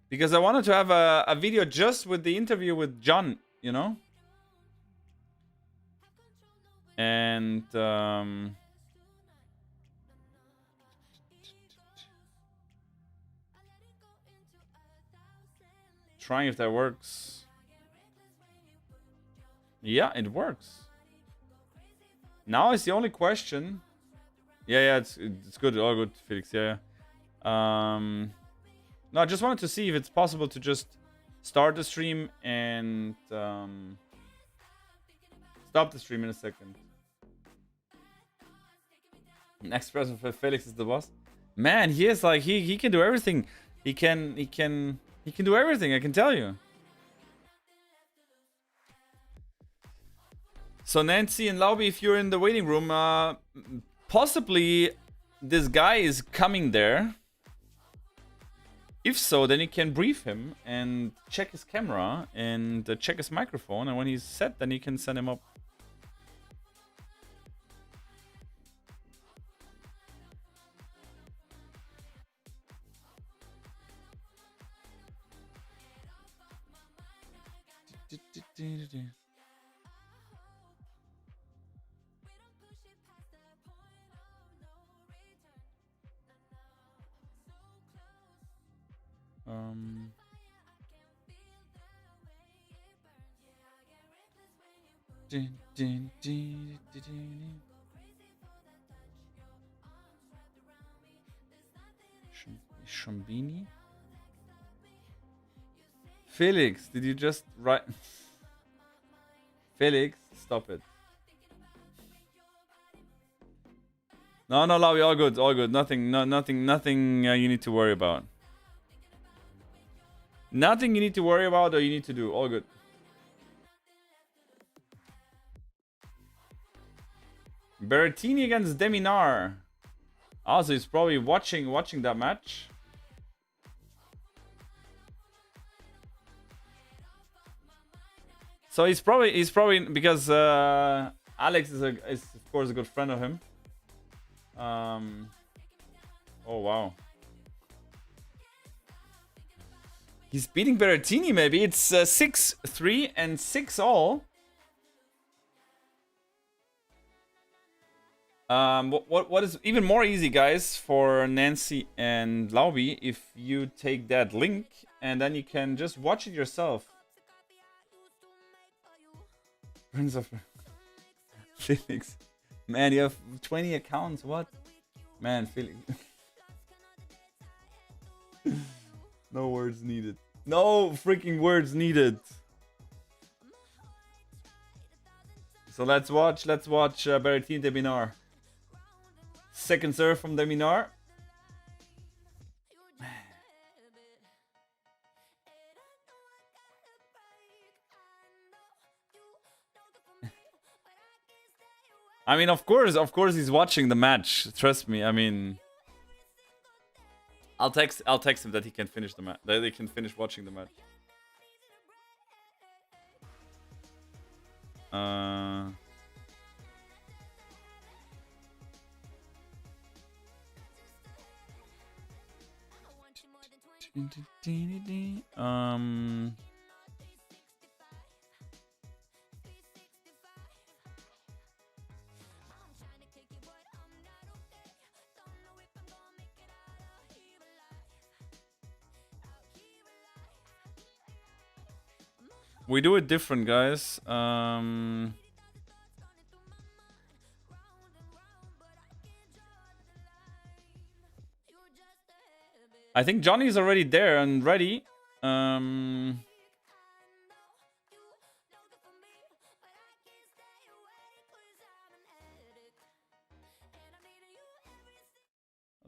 Because I wanted to have a video just with the interview with John, you know? And trying if that works. Yeah, it works. Now is the only question. Yeah, it's good. All good, Felix. Yeah. No, I just wanted to see if it's possible to just start the stream and stop the stream in a second. Next person for Felix is the boss. Man, he is like he can do everything. He can do everything, I can tell you. So Nancy and Lauby, if you're in the waiting room, possibly this guy is coming there. If so, then you can brief him and check his camera and check his microphone, and when he's set, then you can send him up. Schrambini? Felix, did you just write? Felix, stop it. No, Lavi, all good, all good. Nothing you need to worry about. Nothing you need to worry about or you need to do. All good. Berrettini against Deminar. Also, he's probably watching that match. So he's probably because Alex is of course a good friend of him. Oh wow. He's beating Berrettini, maybe. It's 6-3 and 6-all. What is even more easy, guys, for Nancy and Lauby, if you take that link and then you can just watch it yourself. Prince of Felix. Man, you have 20 accounts. What? Man, Felix. No words needed. No freaking words needed. So let's watch Berrettini Deminar. Second serve from Deminar. I mean, of course he's watching the match. Trust me. I mean, I'll text him that he can finish the match. That they can finish watching the match. We do it different, guys. I think Johnny's already there and ready.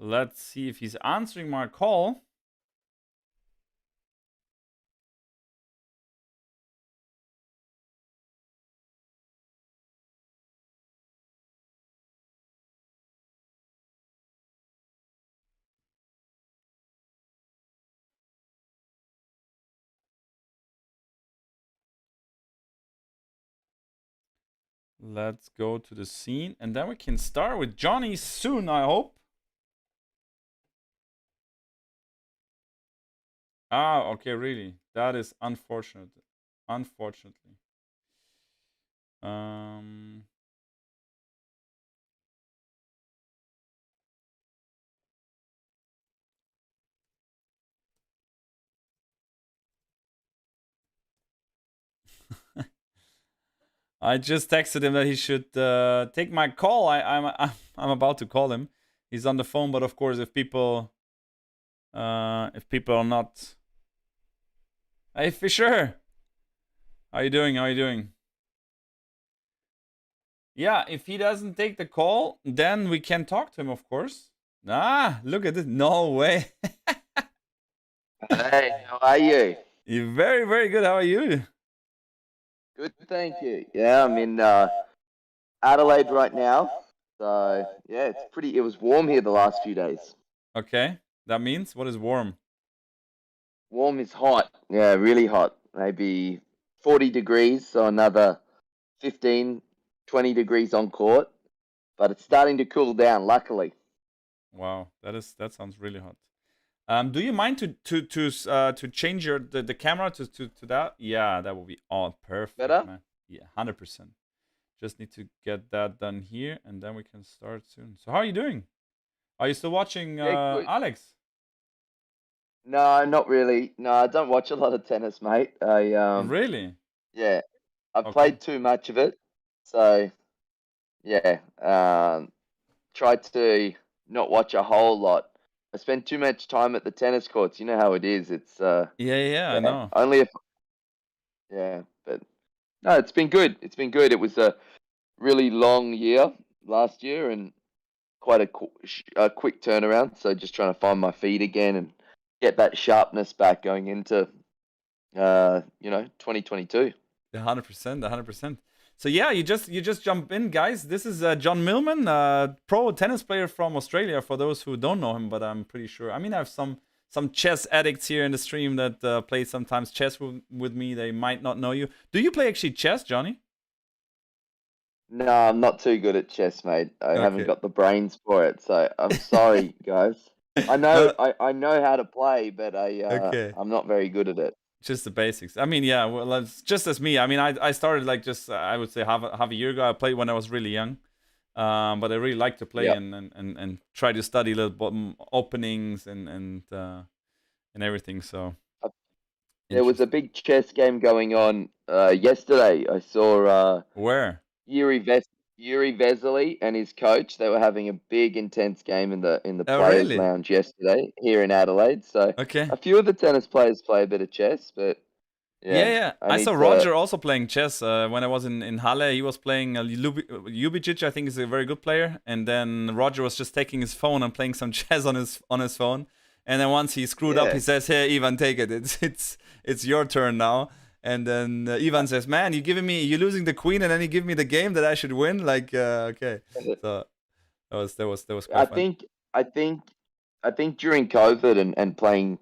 Let's see if he's answering my call. Let's go to the scene and then we can start with Johnny soon, I hope. Ah, okay, really. That is unfortunate. Unfortunately. Um, I just texted him that he should take my call. I'm about to call him. He's on the phone, but of course, if people are not, hey Fisher, how you doing? How you doing? Yeah, if he doesn't take the call, then we can talk to him, of course. Ah, look at this. No way. Hey, how are you? You're very, very good. How are you? Good, thank you. Yeah, I'm in Adelaide right now. So, yeah, it was warm here the last few days. Okay. That means what is warm? Warm is hot. Yeah, really hot. Maybe 40 degrees, so another 15, 20 degrees on court. But it's starting to cool down, luckily. Wow, that sounds really hot. Do you mind to change the camera to that? Yeah, that will be all perfect, Better? man. Yeah, 100%. Just need to get that done here, and then we can start soon. So, how are you doing? Are you still watching Yeah, good. Alex? No, not really. No, I don't watch a lot of tennis, mate. Really? Yeah, I've Okay. played too much of it. So, yeah, tried to not watch a whole lot. I spend too much time at the tennis courts. You know how it is. It's Yeah, yeah, I yeah, know. only if yeah, but no, it's been good. It's been good. It was a really long year last year and quite a quick turnaround. So just trying to find my feet again and get that sharpness back going into 2022. 100%, 100%. So yeah, you just jump in, guys. This is John Millman, pro tennis player from Australia. For those who don't know him, but I'm pretty sure. I mean, I have some chess addicts here in the stream that play sometimes chess with me. They might not know you. Do you play actually chess, Johnny? No, I'm not too good at chess, mate. I haven't Okay. got the brains for it, so I'm sorry, guys. I know No. I know how to play, but Okay. I'm not very good at it. Just the basics. I mean, yeah. Well, it's just as me. I mean, I started like just I would say half a year ago. I played when I was really young. But I really like to play Yeah. and try to study a little openings and everything. So There was a interesting. big chess game going on yesterday. I saw Where? Yuri Vesely and his coach. They were having a big, intense game in the Oh, players' really? lounge yesterday here in Adelaide. So Okay. a few of the tennis players play a bit of chess, but Yeah, yeah, yeah. I I saw need to. Roger also playing chess when I was in Halle. He was playing Ljubicic. I think is a very good player. And then Roger was just taking his phone and playing some chess on his phone. And then once he screwed up, he Yeah, says, "Hey, Ivan, take it. It's your turn now." And then Ivan says, "Man, you're losing the queen, and then you give me the game that I should win." Like, okay. So that was I quite fun. think I think I think during COVID and playing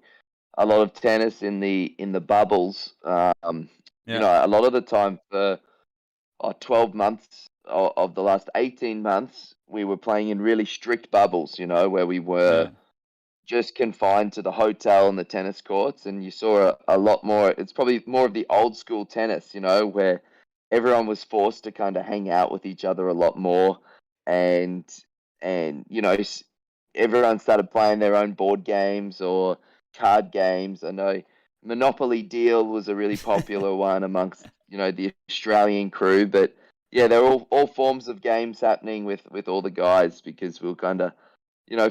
a lot of tennis in the bubbles, Yeah, a lot of the time for 12 months of the last 18 months, we were playing in really strict bubbles, where we were yeah, just confined to the hotel and the tennis courts. And you saw a lot more, it's probably more of the old school tennis, where everyone was forced to kind of hang out with each other a lot more. And, and everyone started playing their own board games or card games. I know Monopoly Deal was a really popular one amongst the Australian crew, but yeah, there are all forms of games happening with all the guys because we were kind of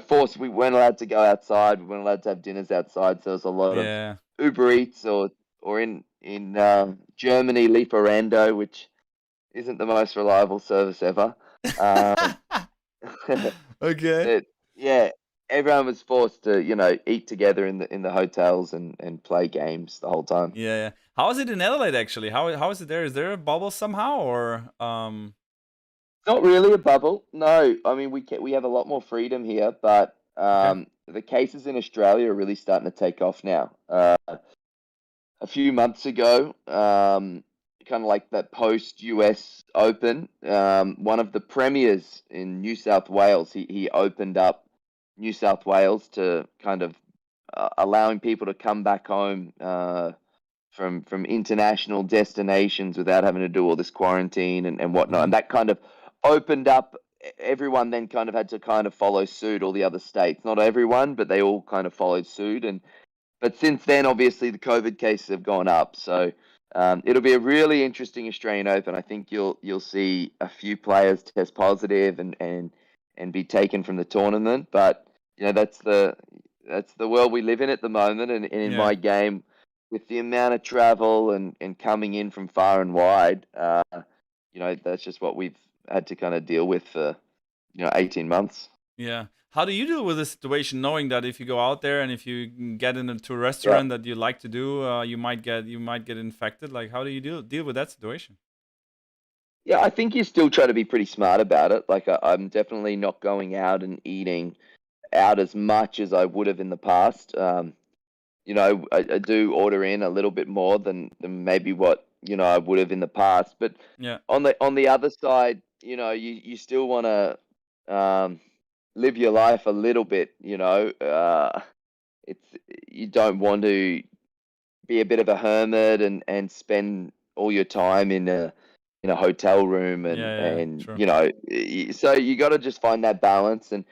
forced. We weren't allowed to go outside. We weren't allowed to have dinners outside. So there was a lot of yeah. Uber Eats or in Germany Lieferando, which isn't the most reliable service ever. Um, Okay. but yeah, everyone was forced to eat together in the hotels and play games the whole time. Yeah, yeah. How is it in Adelaide actually? How is it there? Is there a bubble somehow or Not really a bubble. No, I mean we have a lot more freedom here, but okay. the cases in Australia are really starting to take off now. A few months ago, kind of like that post US Open, one of the premiers in New South Wales, he opened up New South Wales to kind of allowing people to come back home from international destinations without having to do all this quarantine and whatnot. And that kind of opened up. Everyone then kind of had to kind of follow suit. All the other states, not everyone, but they all kind of followed suit. But since then, obviously, the COVID cases have gone up. So it'll be a really interesting Australian Open. I think you'll see a few players test positive and be taken from the tournament. But that's the world we live in at the moment. And in Yeah. my game, with the amount of travel and coming in from far and wide, that's just what we've had to kind of deal with for 18 months. Yeah. How do you deal with the situation, knowing that if you go out there and if you get into a Yeah. restaurant that you like to do, you might get infected? Like, how do you deal with that situation? Yeah, I think you still try to be pretty smart about it. Like I'm definitely not going out and eating out as much as I would have in the past. I do order in a little bit more than maybe what I would have in the past. But Yeah. on the other side, you still want to live your life a little bit. It's you don't want to be a bit of a hermit and spend all your time in a hotel room Yeah. and Sure. so you got to just find that balance and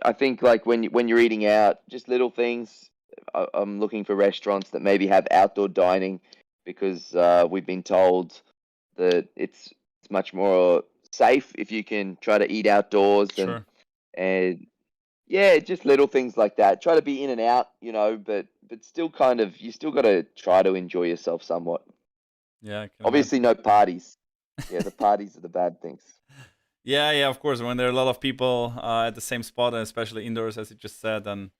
I think like when you're eating out, just little things. I'm looking for restaurants that maybe have outdoor dining because we've been told that it's much more safe if you can try to eat outdoors Sure. and yeah, just little things like that. Try to be in and out, but still kind of you still got to try to enjoy yourself somewhat. Yeah, I can Obviously, imagine. no parties. Yeah, the parties are the bad things. Yeah, of course. When there are a lot of people at the same spot, and especially indoors, as you just said, then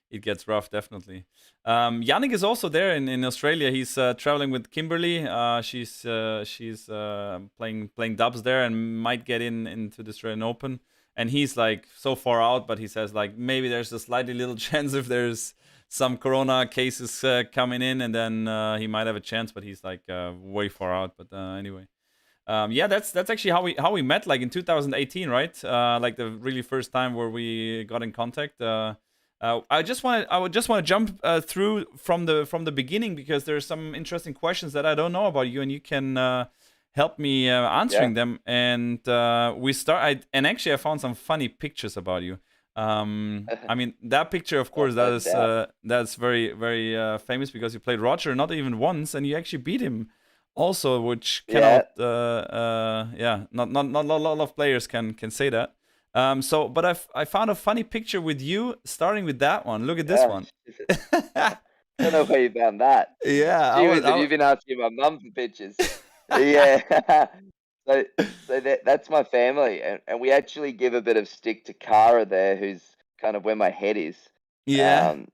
it gets rough, definitely. Yannick is also there in Australia. He's traveling with Kimberly. She's playing dubs there and might get into the Australian Open. And he's like so far out, but he says like maybe there's a slightly little chance if there's some corona cases coming in, and then he might have a chance. But he's like way far out. But anyway. Yeah, that's actually how we met, like in 2018, right? Like the really first time where we got in contact. I would just want to jump through from the beginning because there's some interesting questions that I don't know about you, and you can help me answering Yeah. them. And and actually I found some funny pictures about you. I mean that picture, of course, No doubt. that's very very famous because you played Roger not even once, and you actually beat him also, which Yeah. cannot yeah, not a lot of players can say that. But I found a funny picture with you, starting with that one. Look at this Yeah. one. I don't know where you found that. Yeah, Gee whiz, have you been asking my mum for pictures? Yeah. So that's my family, and we actually give a bit of stick to Cara there, who's kind of where my head is. yeah. Um,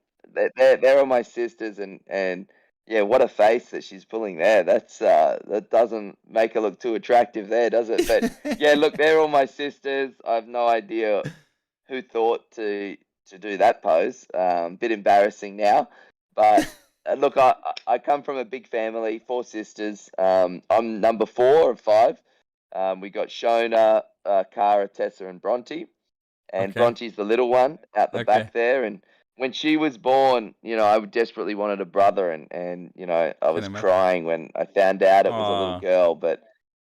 they're all my sisters, and yeah, what a face that she's pulling there. That doesn't make her look too attractive there, does it? But yeah, look, they're all my sisters. I have no idea who thought to do that pose. Bit embarrassing now, but look, I come from a big family, 4 sisters. I'm number 4 of 5. We got Shona, Cara, Tessa, and Bronte, and Okay. Bronte's the little one out the Okay. back there. And when she was born, I desperately wanted a brother, and I Can was imagine. crying when I found out it was a little Aw. girl, but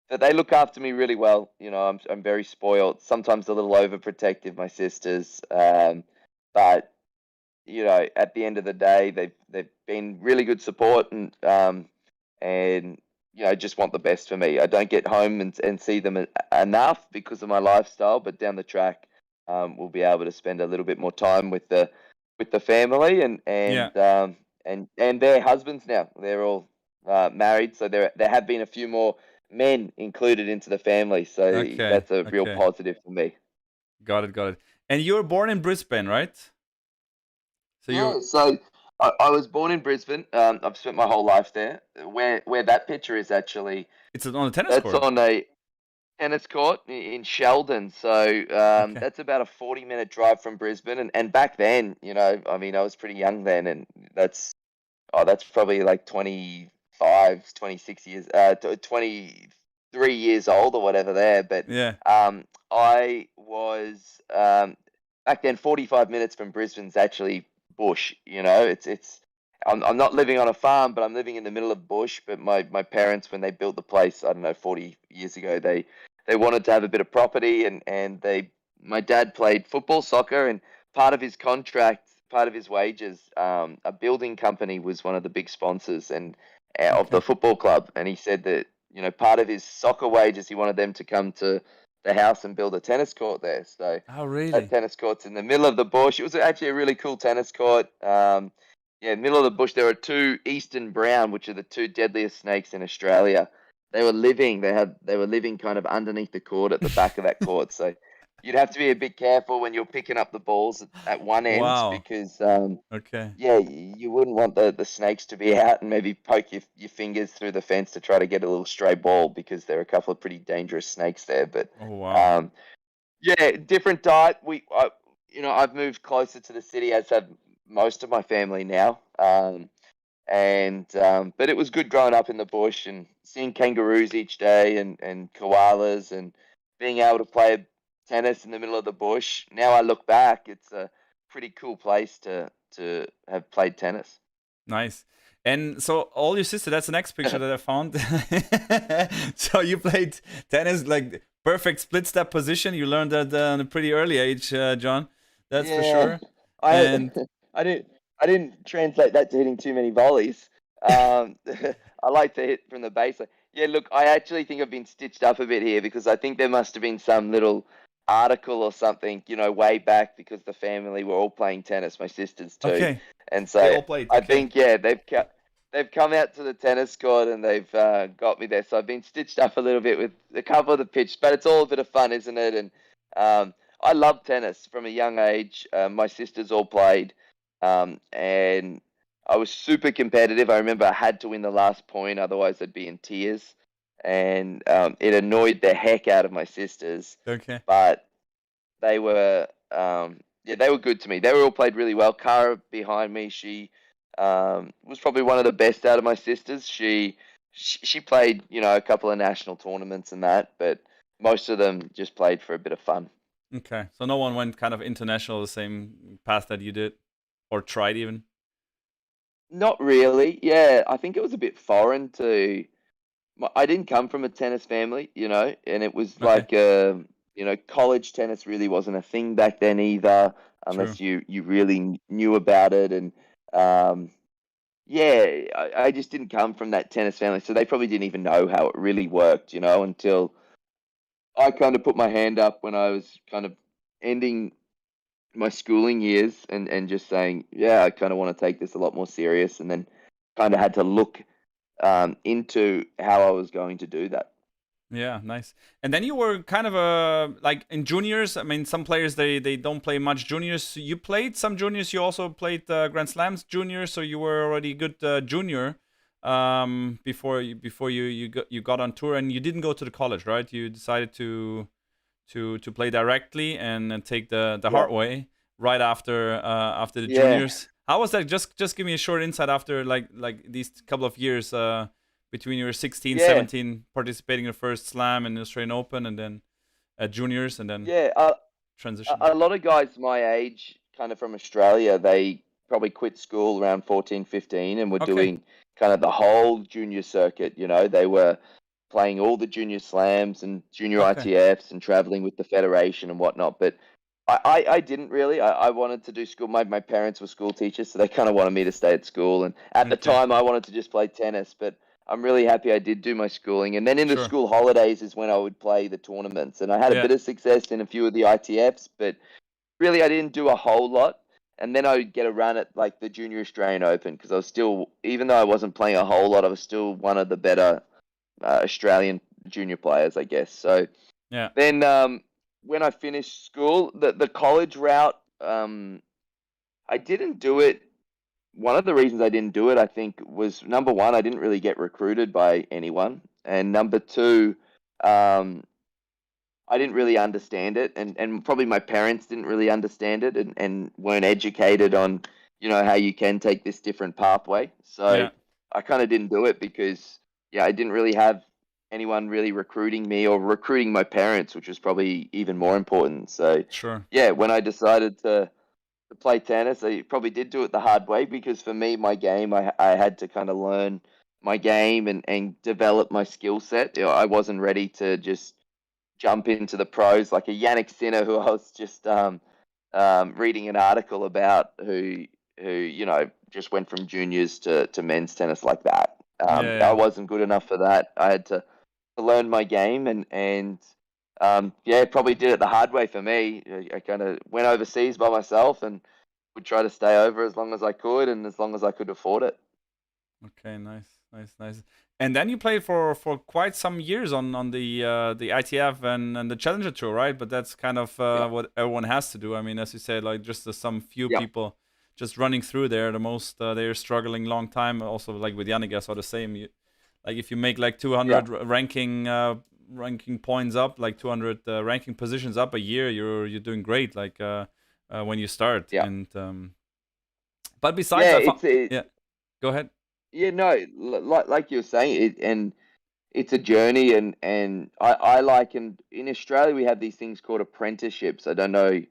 they look after me really well. I'm very spoiled. Sometimes a little overprotective, my sisters. But at the end of the day, they've been really good support and just want the best for me. I don't get home and see them enough because of my lifestyle, but down the track, we'll be able to spend a little bit more time with the family Yeah. and their husbands now. They're all married, so there have been a few more men included into the family. So Okay. that's a real Okay. positive for me. Got it. Got it. And you were born in Brisbane, right? So you Yeah, so I was born in Brisbane. I've spent my whole life there. Where that picture is actually, it's on a tennis that's court. on a tennis court in Sheldon. So Okay. that's about a 40-minute drive from Brisbane. And back then, I mean, I was pretty young then, and that's probably like 25, 26 years, 23 years old or whatever there. But Yeah. I was back then 45 minutes from Brisbane's actually bush. I'm not living on a farm, but I'm living in the middle of bush. But my parents, when they built the place, I don't know, 40 years ago, they wanted to have a bit of property, and my dad played football, soccer, and part of his contract, part of his wages, a building company was one of the big sponsors of the Okay. football club, and he said that part of his soccer wages, he wanted them to come to the house and build a tennis court there. So Oh, that really? tennis court's in the middle of the bush. It was actually a really cool tennis court. Yeah, middle of the bush. There are two eastern brown, which are the two deadliest snakes in Australia. They were living kind of underneath the court at the back of that court. So you'd have to be a bit careful when you're picking up the balls at one end Wow. because Okay. yeah, you wouldn't want the snakes to be out and maybe poke your fingers through the fence to try to get a little stray ball because there are a couple of pretty dangerous snakes there. But Oh, wow. um, yeah, different diet. I've moved closer to the city, as have most of my family now. But it was good growing up in the bush and seeing kangaroos each day and koalas and being able to play tennis in the middle of the bush. Now I look back, it's a pretty cool place to have played tennis. Nice. And so all your sister, that's the next picture that I found. So you played tennis, like perfect split step position. You learned that at a pretty early age, John. That's for Yeah, sure. I And I didn't translate that to hitting too many volleys. I like to hit from the baseline. Yeah, look, I actually think I've been stitched up a bit here because I think there must have been some little article or something, way back because the family were all playing tennis, my sisters too, okay, and they so all played. I Okay. think yeah they've come out to the tennis court and they've got me there. So I've been stitched up a little bit with a couple of the pitch, but it's all a bit of fun, isn't it? And I love tennis from a young age. My sisters all played, and I was super competitive. I remember I had to win the last point, otherwise I'd be in tears. And it annoyed the heck out of my sisters, Okay. but they were good to me. They were all played really well. Cara behind me, she was probably one of the best out of my sisters. She played, a couple of national tournaments and that, but most of them just played for a bit of fun. Okay. So no one went kind of international the same path that you did, or tried even. Not really. Yeah, I think it was a bit foreign to. I didn't come from a tennis family, and it was Okay. like, college tennis really wasn't a thing back then either, True. unless you really knew about it. And um, yeah, I just didn't come from that tennis family, so they probably didn't even know how it really worked, until I kind of put my hand up when I was kind of ending my schooling years and just saying, yeah, I kind of want to take this a lot more serious, and then kind of had to look into how I was going to do that. Yeah, nice. And then you were kind of like in juniors. I mean, some players they don't play much juniors. You played some juniors. You also played Grand Slams juniors, so you were already a good junior before you got on tour, and you didn't go to the college, right? You decided to play directly and take the Yeah, hard way right after the yeah, juniors. How was that? Just give me a short insight after like these couple of years between your 16, yeah, 17 participating in the first slam and the Australian Open, and then juniors, and then yeah. transition. A lot of guys my age, kind of from Australia, they probably quit school around 14, 15 and were Okay, doing kind of the whole junior circuit. They were playing all the junior slams and junior okay, ITFs and traveling with the federation and whatnot. But I didn't really. I wanted to do school. My parents were school teachers, so they kind of wanted me to stay at school. And at the okay, time, I wanted to just play tennis, but I'm really happy I did do my schooling. And then in the sure, school holidays is when I would play the tournaments. And I had a yeah, bit of success in a few of the ITFs, but really I didn't do a whole lot. And then I would get a run at like the Junior Australian Open because I was still, even though I wasn't playing a whole lot, I was still one of the better Australian junior players, I guess. So yeah, then when I finished school, the college route, I didn't do it. One of the reasons I didn't do it, I think, was number one, I didn't really get recruited by anyone, and number two, um, I didn't really understand it, and probably my parents didn't really understand it, and weren't educated on, how you can take this different pathway. So yeah, I kind of didn't do it because, yeah, I didn't really have anyone really recruiting me or recruiting my parents, which was probably even more important. So, sure, yeah, when I decided to to play tennis. I probably did do it the hard way because for me, my game, I had to kind of learn my game and develop my skill set. I wasn't ready to just jump into the pros like a Yannick Sinner, who I was just reading an article about, who just went from juniors to men's tennis like that. Yeah, I yeah. wasn't good enough for that. I had to learn my game and yeah, probably did it the hard way for me. I kind of went overseas by myself and would try to stay over as long as I could and as long as I could afford it. Okay, nice. And then you played for quite some years on the ITF and the Challenger Tour, right? But that's kind of Yeah, what everyone has to do. I mean, as you said, like just some few yeah, people just running through there. The most they're struggling long time. Also, like with Yannick, I saw the same. Like if you make like yeah, 200 ranking points up, like 200 ranking positions up a year, you're doing great. Like when you start. yeah, And but besides, yeah. I found yeah. Go ahead. Yeah, no, like you were saying, and it's a journey, and I like, and in Australia we have these things called apprenticeships. I don't know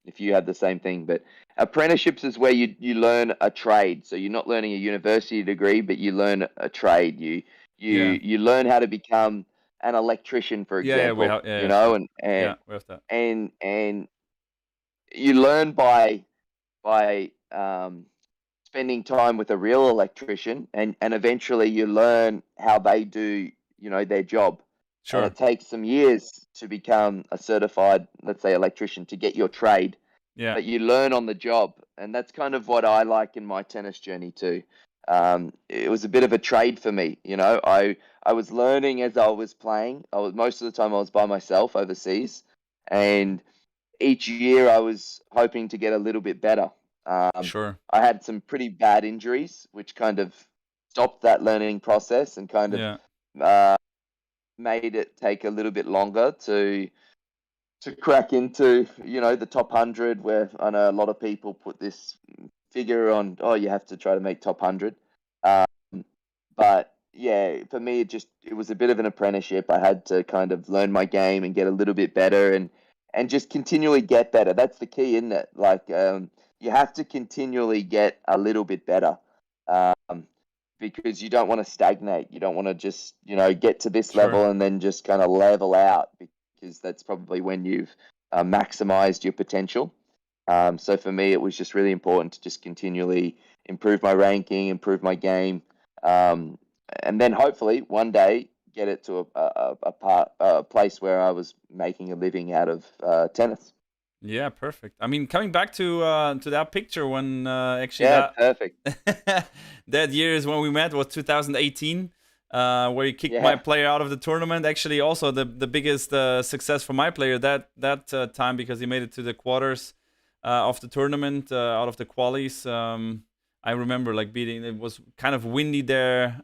if you have the same thing, but apprenticeships is where you learn a trade. So you're not learning a university degree, but you learn a trade. Yeah. You learn how to become an electrician, for Yeah, we example. have. Yeah, You yeah, know, sure. and Yeah, and we have that. and you learn by spending time with a real electrician, and eventually you learn how they do, their job. And Sure. it takes some years to become a certified, let's say, electrician, to get your trade, Yeah, but you learn on the job. And that's kind of what I like in my tennis journey too. It was a bit of a trade for me. I was learning as I was playing. Most of the time I was by myself overseas, and each year I was hoping to get a little bit better. Um, sure. I had some pretty bad injuries, which kind of stopped that learning process and kind of Yeah, uh, made it take a little bit longer to crack into, the top 100, where I know a lot of people put this figure on, oh, you have to try to make top 100. Um, but yeah, for me, it was a bit of an apprenticeship. I had to kind of learn my game and get a little bit better and just continually get better. That's the key, isn't it? Like, you have to continually get a little bit better. Um, because you don't want to stagnate. You don't want to just, get to this sure. level and then just kind of level out, because that's probably when you've maximized your potential. So for me, it was just really important to just continually improve my ranking, improve my game, um, and then hopefully one day get it to a place where I was making a living out of tennis. Yeah, perfect. I mean, coming back to that picture when actually Yeah, that perfect. that year is when we met was 2018, where you kicked my Yeah, player out of the tournament. Actually, also the biggest success for my player that time, because he made it to the quarters of the tournament out of the qualies. I remember like beating. It was kind of windy there.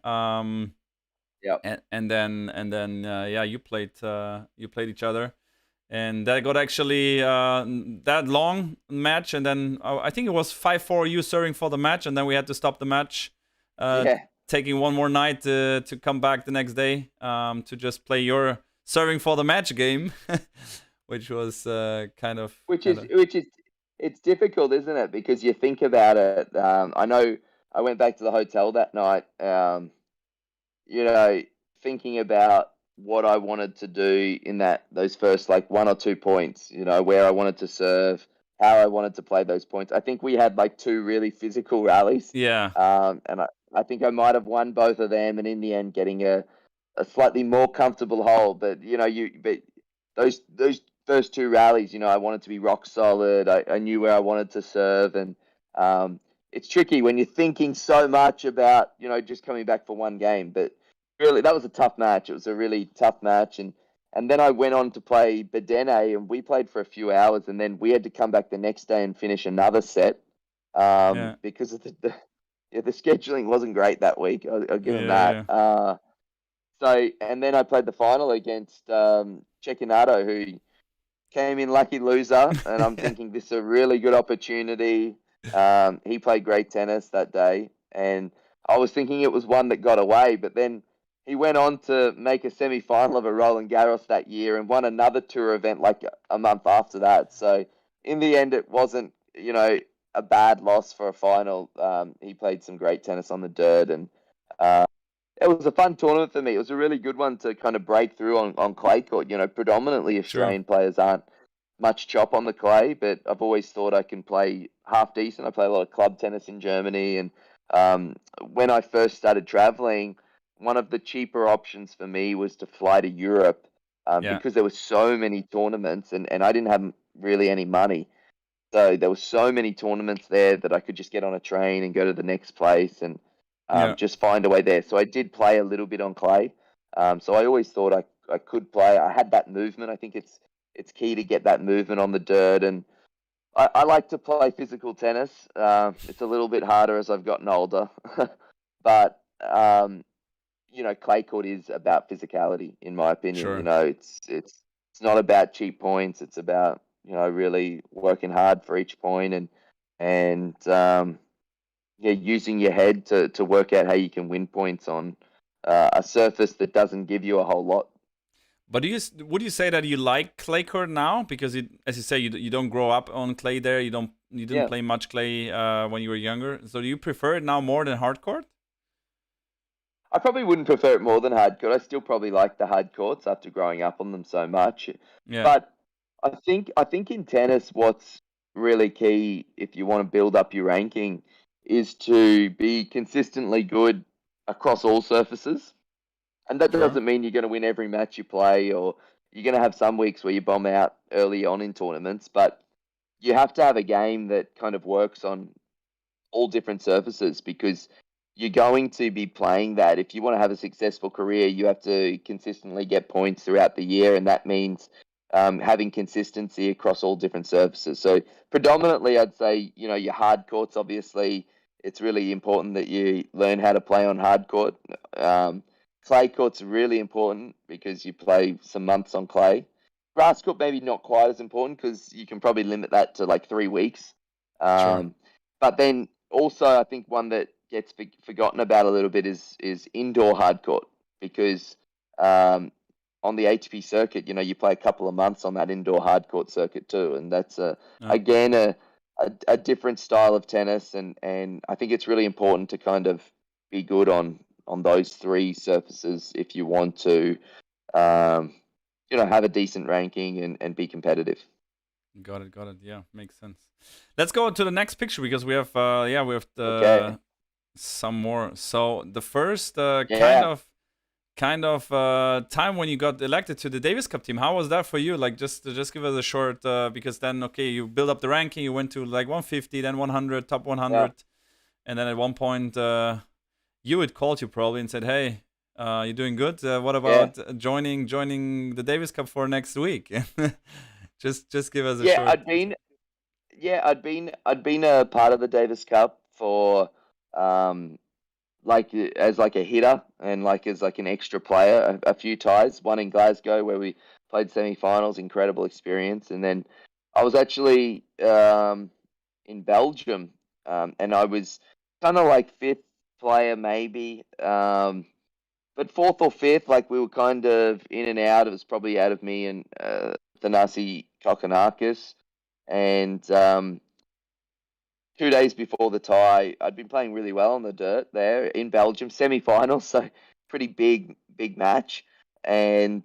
yeah, And then yeah, you played each other, and that got actually that long match, and then I think it was 5-4 you serving for the match, and then we had to stop the match, uh, yeah. taking one more night to come back the next day to just play your serving for the match game, which was kind of Which is it's difficult, isn't it? Because you think about it. I know I went back to the hotel that night. You know, thinking about what I wanted to do in those first like 1 or 2 points, where I wanted to serve, how I wanted to play those points. I think we had like two really physical rallies. yeah, And I think I might have won both of them, and in the end getting a slightly more comfortable hole. But those first two rallies, I wanted to be rock solid. I knew where I wanted to serve, and um, it's tricky when you're thinking so much about, just coming back for one game. But really, that was a tough match. It was a really tough match, and then I went on to play Bedene, and we played for a few hours, and then we had to come back the next day and finish another set, yeah, because of yeah, the scheduling wasn't great that week. I'll give them yeah, that. yeah, And then I played the final against Cecchinato, who came in lucky loser, and I'm thinking this is a really good opportunity. He played great tennis that day, and I was thinking it was one that got away, but then he went on to make a semi-final of a Roland Garros that year and won another tour event like a month after that. So in the end, you know, a bad loss for a final. He played some great tennis on the dirt, and uh, it was a fun tournament for me. It was a really good one to kind of break through on clay court. You know, predominantly Sure. Australian players aren't much chop on the clay, but I've always thought I can play half decent. I play a lot of club tennis in Germany, and when I first started traveling, one of the cheaper options for me was to fly to Europe Yeah. because there were so many tournaments, and I didn't have really any money. So there were so many tournaments there that I could just get on a train and go to the next place and Yeah. just find a way there. So I did play a little bit on clay. So I always thought I could play. I had that movement. I think it's key to get that movement on the dirt. And I like to play physical tennis. It's a little bit harder as I've gotten older. But, you know, clay court is about physicality, in my opinion. You Sure. know, it's not about cheap points. It's about, you know, really working hard for each point and yeah, using your head to work out how you can win points on a surface that doesn't give you a whole lot. But would you say that you like clay court now because as you say, you don't grow up on clay there. You didn't Yeah, play much clay when you were younger. So do you prefer it now more than hard court? I probably wouldn't prefer it more than hard court. I still probably like the hard courts after growing up on them so much. Yeah. But I think in tennis, what's really key if you want to build up your ranking is to be consistently good across all surfaces. And that Sure. doesn't mean you're going to win every match you play, or you're going to have some weeks where you bomb out early on in tournaments. But you have to have a game that kind of works on all different surfaces because you're going to be playing that. If you want to have a successful career, you have to consistently get points throughout the year, and that means having consistency across all different surfaces. So predominantly, I'd say, you know, your hard courts, obviously, it's really important that you learn how to play on hard court. Clay courts are really important because you play some months on clay. Grass court maybe not quite as important because you can probably limit that to like 3 weeks. Sure. But then also, I think one that gets forgotten about a little bit is indoor hard court because on the ATP circuit, you know, you play a couple of months on that indoor hard court circuit too, and that's Yeah. again a different style of tennis, and I think it's really important to kind of be good on those three surfaces if you want to, um, you know, have a decent ranking and be competitive. Got it. Got it. Yeah, makes sense. Let's go to the next picture because we have Okay, some more. So the first yeah, kind of time when you got elected to the Davis Cup team. How was that for you? Like just give us a short because then okay, you build up the ranking. You went to like 150, then 100, top yeah, 100, and then at one point you had called you probably and said, "Hey, you're doing good. What yeah. about joining the Davis Cup for next week?" just give us a Yeah, short. I'd been a part of the Davis Cup for um like as like a hitter and like as like an extra player a few ties. One in Glasgow where we played semi-finals, incredible experience, and then I was actually in Belgium, and I was kind of like fifth player maybe, but fourth or fifth, like we were kind of in and out. It was probably out of me and Thanasi Kokonakis. And 2 days before the tie, I'd been playing really well on the dirt there in Belgium, semi-finals, so pretty big match. And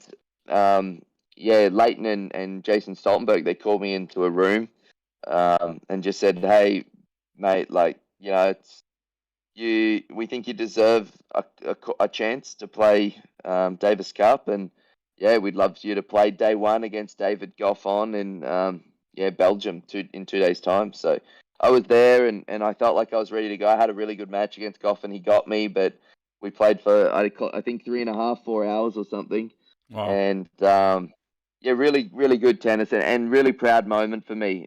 yeah, Leighton and Jason Stoltenberg, they called me into a room and just said, "Hey, mate, like you know, we think you deserve a chance to play Davis Cup, and yeah, we'd love you to play day one against David Goffin in yeah Belgium in 2 days' time." So I was there, and I felt like I was ready to go. I had a really good match against Goffin. He got me, but we played for I think 3.5, 4 hours or something, Wow. and yeah, really good tennis and really proud moment for me.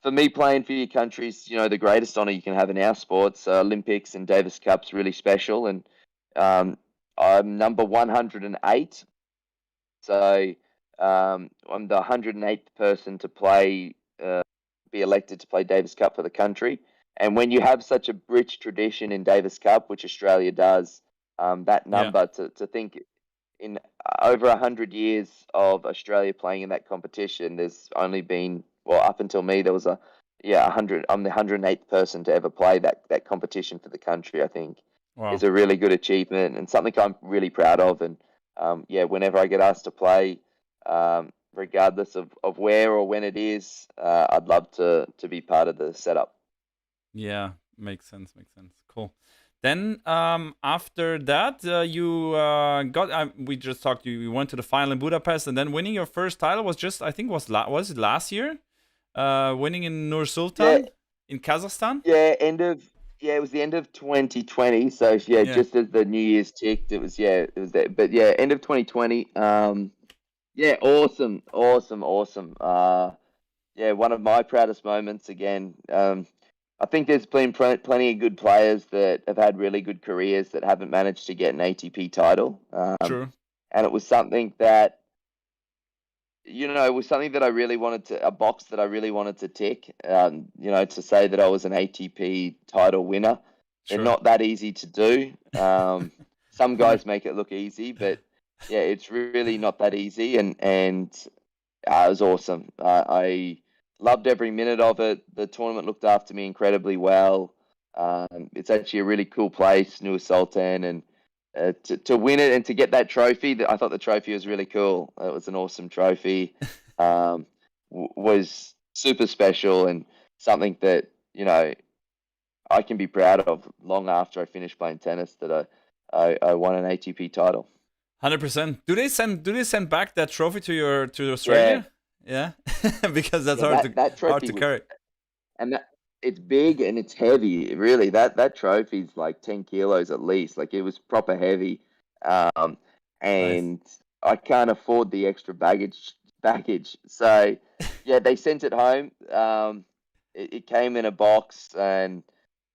For me, playing for your country's, you know, the greatest honor you can have in our sports. Olympics and Davis Cup's really special, and um, I'm number 108, so I'm the 108th person to be elected to play Davis Cup for the country. And when you have such a rich tradition in Davis Cup, which Australia does, that Yeah. number to think in over 100 years of Australia playing in that competition, there's only been well, up until me, there was 100. I'm the 108th person to ever play that competition for the country. I think Wow. is a really good achievement and something I'm really proud of. And whenever I get asked to play, regardless of where or when it is, I'd love to be part of the setup. Yeah, makes sense. Makes sense. Cool. Then after that, you got. We just talked. You went to the final in Budapest, and then winning your first title was just. I think was it last year? Winning in Nur Sultan in Kazakhstan. Yeah, it was the end of 2020. So yeah, Yeah. just as the New Year's ticked, it was that. But yeah, end of 2020. Yeah, awesome. Yeah, one of my proudest moments again. I think there's been plenty of good players that have had really good careers that haven't managed to get an ATP title. Sure. And it was something that, it was something that I really wanted a box that I really wanted to tick. To say that I was an ATP title winner. They're Sure. not that easy to do. Some guys make it look easy, but yeah, it's really not that easy. And it was awesome. I loved every minute of it. The tournament looked after me incredibly well. It's actually a really cool place, Nur Sultan, and to win it and to get that trophy, I thought the trophy was really cool. It was an awesome trophy. Was super special and something that I can be proud of long after I finished playing tennis. That I won an ATP title. 100%. Do they send back that trophy to Australia? Yeah. Because that's hard to carry. And it's big and it's heavy. Really, that trophy's like 10 kilos at least. Like it was proper heavy. And Nice. I can't afford the extra baggage. So yeah, they sent it home. It came in a box, and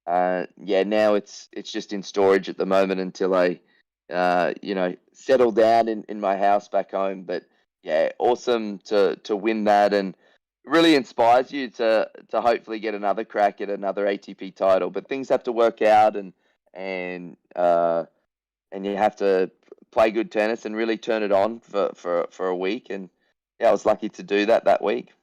now it's just in storage at the moment until I settle down in my house back home. But yeah, awesome to win that, and really inspires you to hopefully get another crack at another ATP title. But things have to work out, and you have to play good tennis and really turn it on for a week. And yeah, I was lucky to do that week.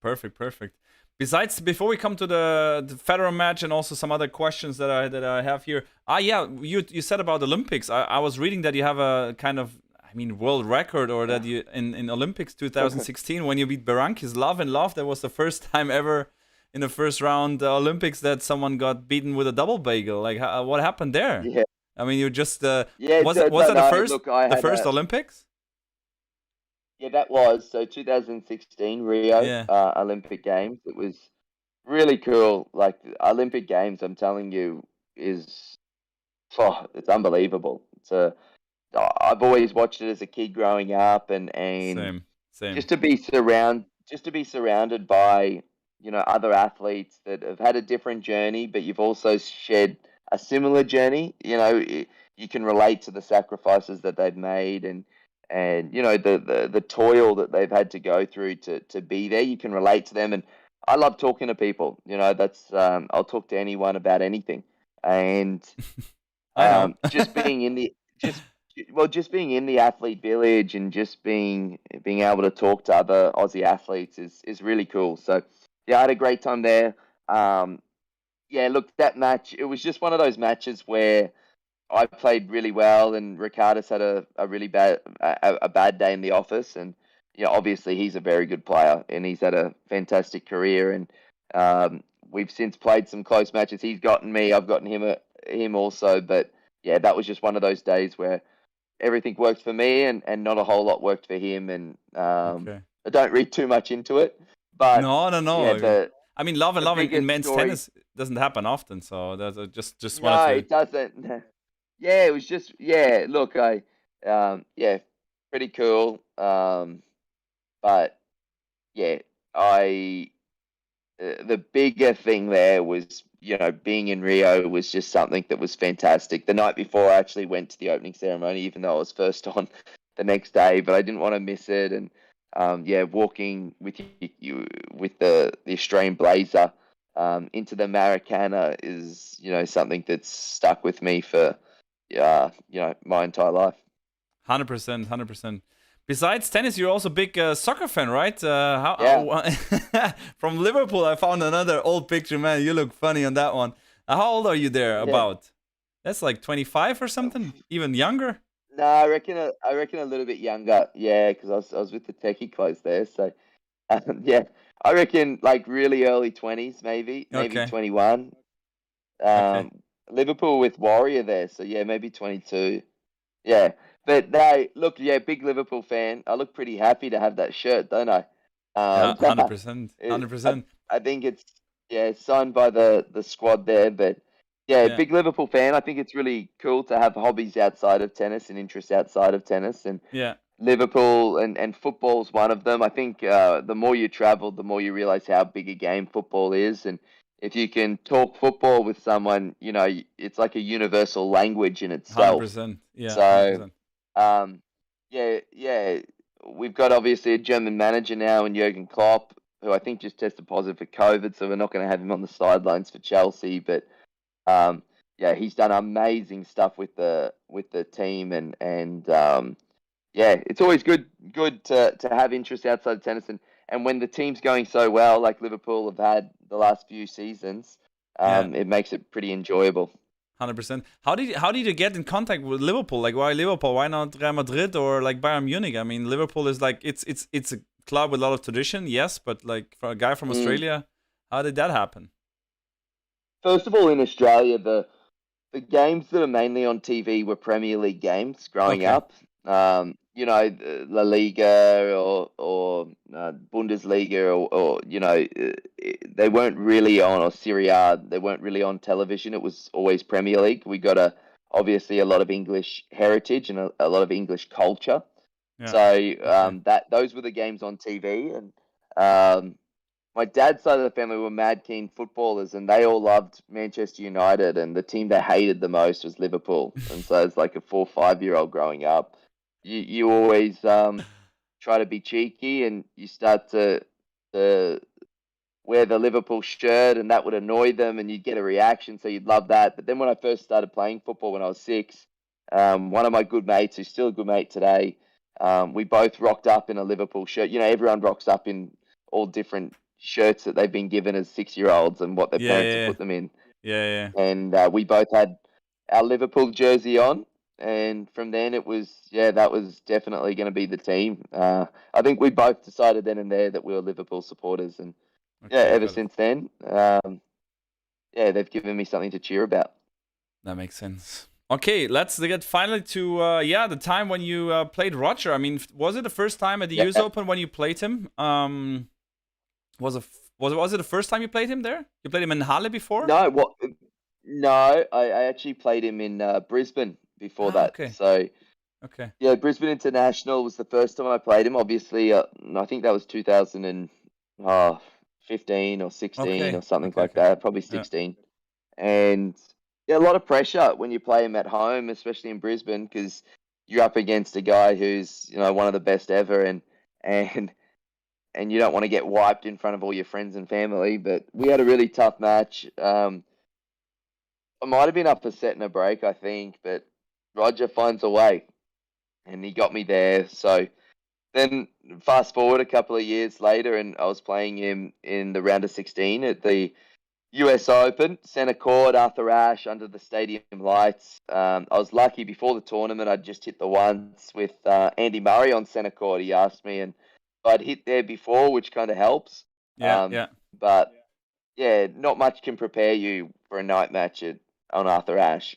Perfect. Besides, before we come to the Federer match and also some other questions that I have here. You said about Olympics. I was reading that you have a kind of, world record, or that you in Olympics 2016 when you beat Berankis love and love. That was the first time ever in the first round Olympics that someone got beaten with a double bagel. Like, what happened there? Yeah. You just was that the first look, the first Olympics? Yeah, that was 2016 Rio Yeah. Olympic Games. It was really cool. Like the Olympic Games, I'm telling you, it's unbelievable. I've always watched it as a kid growing up, and Same. just to be surrounded by other athletes that have had a different journey, but you've also shared a similar journey. You can relate to the sacrifices that they've made, and the toil that they've had to go through to be there. You can relate to them, and I love talking to people. That's I'll talk to anyone about anything, and I know. just being in the athlete village and just being able to talk to other Aussie athletes is really cool. So yeah, I had a great time there. Look, that match, it was just one of those matches where I played really well, and Ricardus had a really bad day in the office, and obviously he's a very good player and he's had a fantastic career, and we've since played some close matches. He's gotten me, I've gotten him also, but yeah, that was just one of those days where everything worked for me, and not a whole lot worked for him, and Okay. I don't read too much into it, but No. yeah, Love and love in biggest men's story, tennis doesn't happen often, so that's just no, wanted it doesn't. Yeah, it was just, look, pretty cool. But yeah, the bigger thing there was, being in Rio was just something that was fantastic. The night before, I actually went to the opening ceremony, even though I was first on the next day, but I didn't want to miss it. And walking with you with the Australian blazer into the Maracana is, something that's stuck with me for my entire life. 100%. Besides tennis, you're also a big soccer fan, right? Yeah. From Liverpool, I found another old picture, man. You look funny on that one. How old are you there? Yeah. About? That's like 25 or something? Even younger? No, I reckon a little bit younger. Yeah, because I was with the techie close there. So yeah, I reckon like really early 20s, maybe Okay. 21. Okay. Um, Liverpool with Warrior there. So yeah, maybe 22. Yeah, but no, look, yeah, big Liverpool fan. I look pretty happy to have that shirt, don't I? Yeah, Um, 100%. it, I 100%. I think it's yeah signed by the squad there, but yeah, Yeah. big Liverpool fan. I think it's really cool to have hobbies outside of tennis and interests outside of tennis, and Yeah. Liverpool and football's one of them. I think the more you travel, the more you realize how big a game football is, and if you can talk football with someone, you know, it's like a universal language in itself. 100%. Yeah, So 100%. um, yeah, we've got obviously a German manager now in Jurgen Klopp, who I think just tested positive for COVID, so we're not going to have him on the sidelines for Chelsea. But um, yeah, he's done amazing stuff with the team, and yeah, it's always good to have interest outside of tennis, and when the team's going so well, like Liverpool have had the last few seasons, Yeah. it makes it pretty enjoyable. 100%. How did you get in contact with Liverpool? Like, why Liverpool? Why not Real Madrid or like Bayern Munich? I mean, Liverpool is like it's a club with a lot of tradition, yes, but like for a guy from Mm. Australia, how did that happen? First of all, in Australia, the games that are mainly on TV were Premier League games growing Okay. up. You know, La Liga or Bundesliga or you know, they weren't really on, or Serie A, they weren't really on television. It was always Premier League. We got obviously a lot of English heritage and a lot of English culture. Yeah. So Okay. that those were the games on TV, and um, my dad's side of the family were mad keen footballers, and they all loved Manchester United, and the team they hated the most was Liverpool. And so it's like a 4 or 5 year old growing up. You always try to be cheeky, and you start to wear the Liverpool shirt, and that would annoy them, and you'd get a reaction. So you'd love that. But then when I first started playing football when I was 6, one of my good mates, who's still a good mate today, we both rocked up in a Liverpool shirt. You know, everyone rocks up in all different shirts that they've been given as 6 year olds and what their Yeah, parents have yeah, put them in. yeah, yeah. And we both had our Liverpool jersey on. And from then it was, yeah, that was definitely going to be the team. I think we both decided then and there that we were Liverpool supporters. And yeah, Okay, ever got it. since then, yeah, they've given me something to cheer about. That makes sense. Okay, let's get finally to yeah, the time when you played Roger. I mean, was it the first time at the US Yeah. Open when you played him? Was it the first time you played him there? You played him in Halle before? No, what? No, I actually played him in Brisbane before Ah, that. okay. So Okay. yeah, Brisbane International was the first time I played him. Obviously, I think that was 2015 or 16 Okay. or something Okay. like Okay. that. Probably Yeah. 16. And yeah, a lot of pressure when you play him at home, especially in Brisbane, because you're up against a guy who's, you know, one of the best ever, and and you don't want to get wiped in front of all your friends and family. But we had a really tough match. I might have been up for set and a break, I think, but Roger finds a way, and he got me there. So then fast forward a couple of years later, and I was playing him in the round of 16 at the US Open, centre court, Arthur Ashe, under the stadium lights. I was lucky before the tournament, I'd just hit the once with Andy Murray on centre court. He asked me, and I'd hit there before, which kind of helps. Yeah. Yeah. But yeah, not much can prepare you for a night match on Arthur Ashe.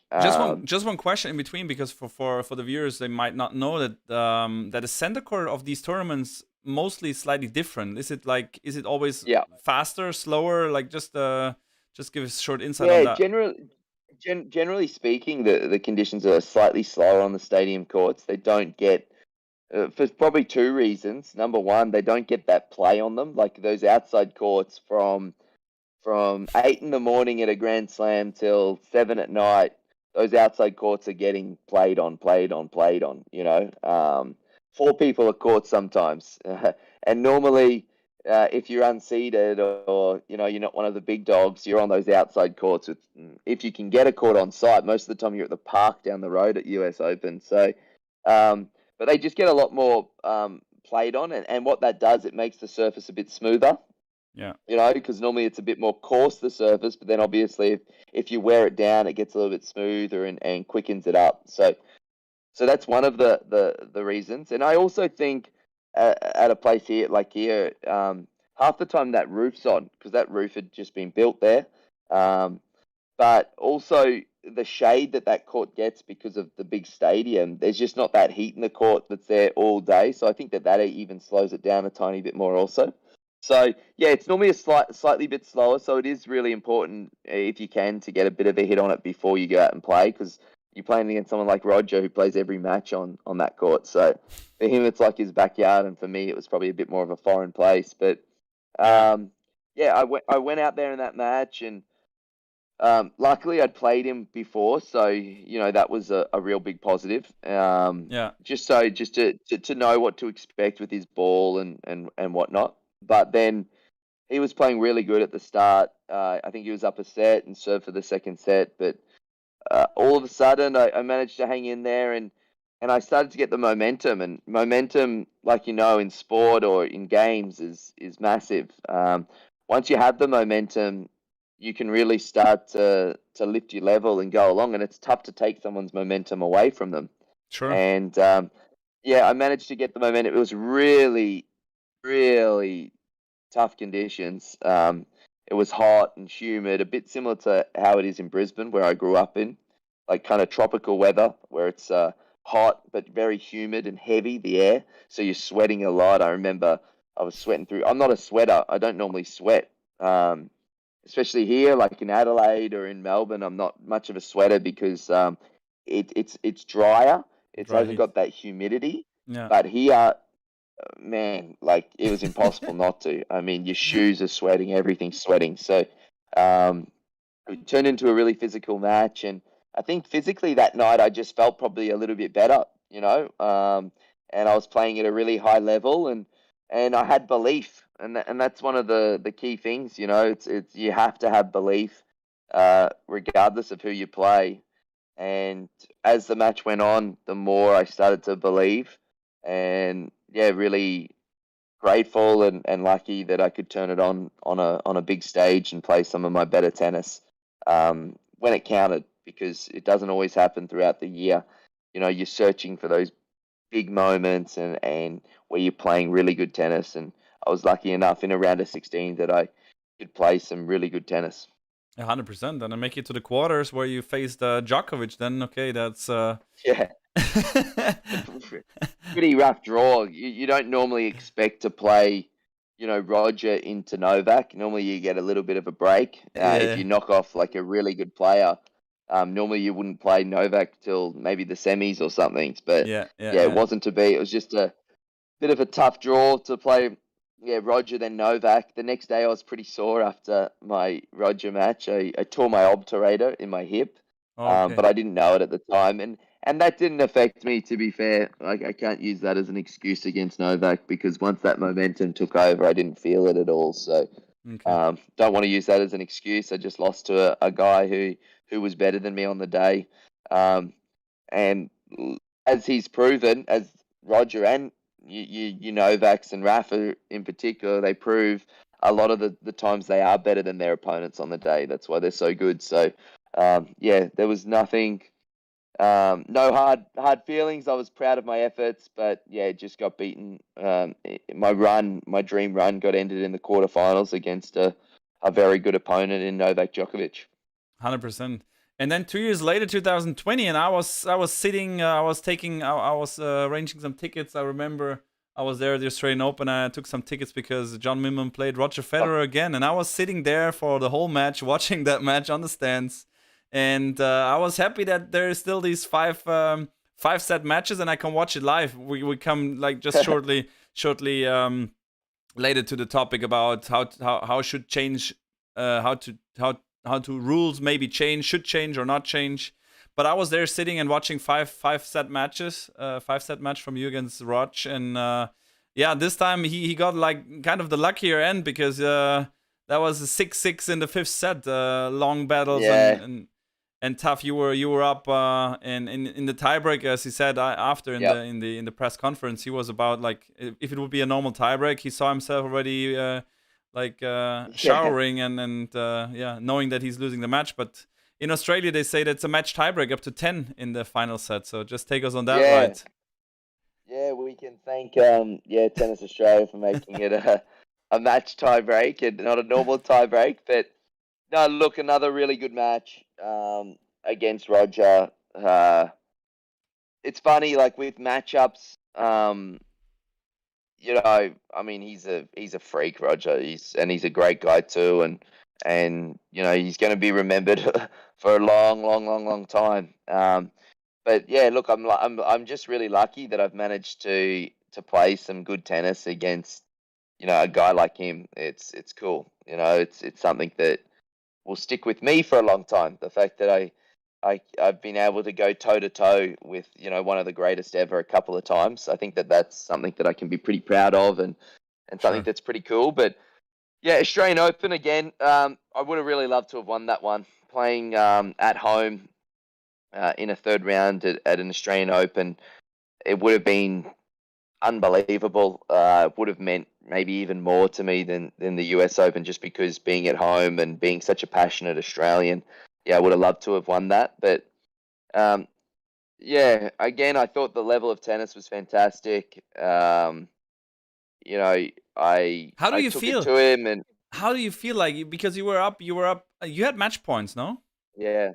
Just one question in between, because for the viewers, they might not know that that the center court of these tournaments mostly slightly different. Is it always Yeah, faster, slower? Like just give us a short insight on yeah. that. Generally speaking, the conditions are slightly slower on the stadium courts. They don't get for probably two reasons. Number one, they don't get that play on them, like those outside courts from 8 in the morning at a Grand Slam till 7 at night. Those outside courts are getting played on, played on, played on. You know, four people a court sometimes, and normally, if you're unseeded or you know you're not one of the big dogs, you're on those outside courts. If you can get a court on site, most of the time you're at the park down the road at US Open. So, but they just get a lot more played on, and what that does, it makes the surface a bit smoother. Yeah. Because normally it's a bit more coarse, the surface, but then obviously if you wear it down, it gets a little bit smoother and quickens it up. So that's one of the reasons. And I also think at a place here, half the time that roof's on, because that roof had just been built there. But also the shade that court gets because of the big stadium, there's just not that heat in the court that's there all day. So I think that even slows it down a tiny bit more also. So yeah, it's normally a slightly bit slower. So it is really important, if you can, to get a bit of a hit on it before you go out and play, because you're playing against someone like Roger who plays every match on that court. So for him, it's like his backyard, and for me, it was probably a bit more of a foreign place. But I went out there in that match, and luckily I'd played him before, so that was a real big positive. Just to know what to expect with his ball and whatnot. But then he was playing really good at the start. I think he was up a set and served for the second set, but all of a sudden I managed to hang in there, and I started to get the momentum. And momentum, like in sport or in games, is massive. Once you have the momentum, you can really start to lift your level and go along, and it's tough to take someone's momentum away from them. Sure. And I managed to get the momentum. It was really, really tough conditions. It was hot and humid, a bit similar to how it is in Brisbane, where I grew up in, like kind of tropical weather, where it's hot but very humid and heavy, the air. So you're sweating a lot. I remember I was sweating through. I'm not a sweater. I don't normally sweat. Especially here, like in Adelaide or in Melbourne, I'm not much of a sweater because it's drier. It hasn't got that humidity. Yeah. But here, man, like it was impossible not to. I mean, your shoes are sweating, everything's sweating. So it turned into a really physical match, and I think physically that night I just felt probably a little bit better, and I was playing at a really high level, and I had belief, and that's one of the key things. It's you have to have belief, regardless of who you play. And as the match went on, the more I started to believe, and really grateful and lucky that I could turn it on a big stage and play some of my better tennis when it counted, because it doesn't always happen throughout the year. You're searching for those big moments and where you're playing really good tennis, and I was lucky enough in a round of 16 that I could play some really good tennis. 100%, and then make it to the quarters where you faced Djokovic. Then okay, that's pretty rough draw. You don't normally expect to play, Roger into Novak. Normally you get a little bit of a break if you knock off like a really good player. Normally you wouldn't play Novak till maybe the semis or something. But it wasn't to be. It was just a bit of a tough draw to play. Roger then Novak. The next day I was pretty sore after my Roger match. I tore my obturator in my hip, but I didn't know it at the time, and that didn't affect me, to be fair. Like, I can't use that as an excuse against Novak, because once that momentum took over, I didn't feel it at all. So don't want to use that as an excuse. I just lost to a guy who was better than me on the day. And as he's proven, as Roger and Novaks and Rafa in particular, they prove a lot of the times they are better than their opponents on the day. That's why they're so good. So there was nothing, no hard feelings. I was proud of my efforts, but just got beaten. My dream run got ended in the quarterfinals against a very good opponent in Novak Djokovic. 100%. And then 2 years later, 2020, and I was arranging some tickets. I remember I was there at the Australian Open. I took some tickets because John Millman played Roger Federer again, and I was sitting there for the whole match, watching that match on the stands. And I was happy that there is still these five set matches, and I can watch it live. We come like just shortly later to the topic about how should change, how to rules maybe should change or not change. But I was there sitting and watching five set matches, 5-set match from you against Rog, and this time he got like kind of the luckier end, because that was a 6-6 in the 5th set, long battles, and And Tough, you were up in the tiebreak, as he said after Yep. in the press conference. He was about like if it would be a normal tiebreak, he saw himself already showering and yeah, knowing that he's losing the match. But in Australia, they say that's a match tiebreak up to 10 in the final set. So just take us on that Yeah. ride. Yeah, we can thank Tennis Australia for making it a match tie break and not a normal tie break. But no, look, another really good match against Roger. It's funny, like with matchups, I mean, he's a freak, Roger. He's a great guy too, and he's going to be remembered for a long, long, long, long time. But yeah, look, I'm just really lucky that I've managed to play some good tennis against a guy like him. It's cool. It's something that will stick with me for a long time. The fact that I've been able to go toe to toe with one of the greatest ever a couple of times. I think that's something that I can be pretty proud of and something Sure. that's pretty cool. But yeah, Australian Open again. I would have really loved to have won that one. Playing at home in a third round at an Australian Open, it would have been unbelievable. It would have meant maybe even more to me than the US Open, just because being at home and being such a passionate Australian. Yeah, I would have loved to have won that. But yeah, again, I thought the level of tennis was fantastic. I How do you took feel? it to him, and How do you feel like because you were up? You had match points, no? yeah.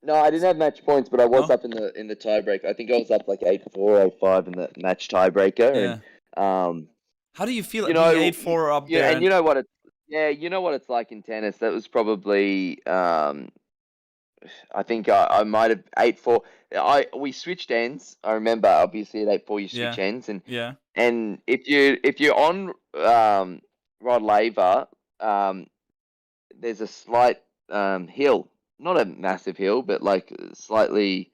No, I didn't have match points, but I was No. up in the tiebreak. I think I was up like 8-4, 8-5 in the match tiebreaker, Yeah. and How do you feel being 8-4 up there? and you know what you know what it's like in tennis. That was probably I think I might have 8-4. We switched ends. I remember obviously at 8-4 you switch Yeah. ends, Yeah. and if you're on Rod Laver, there's a slight hill, not a massive hill, but like slightly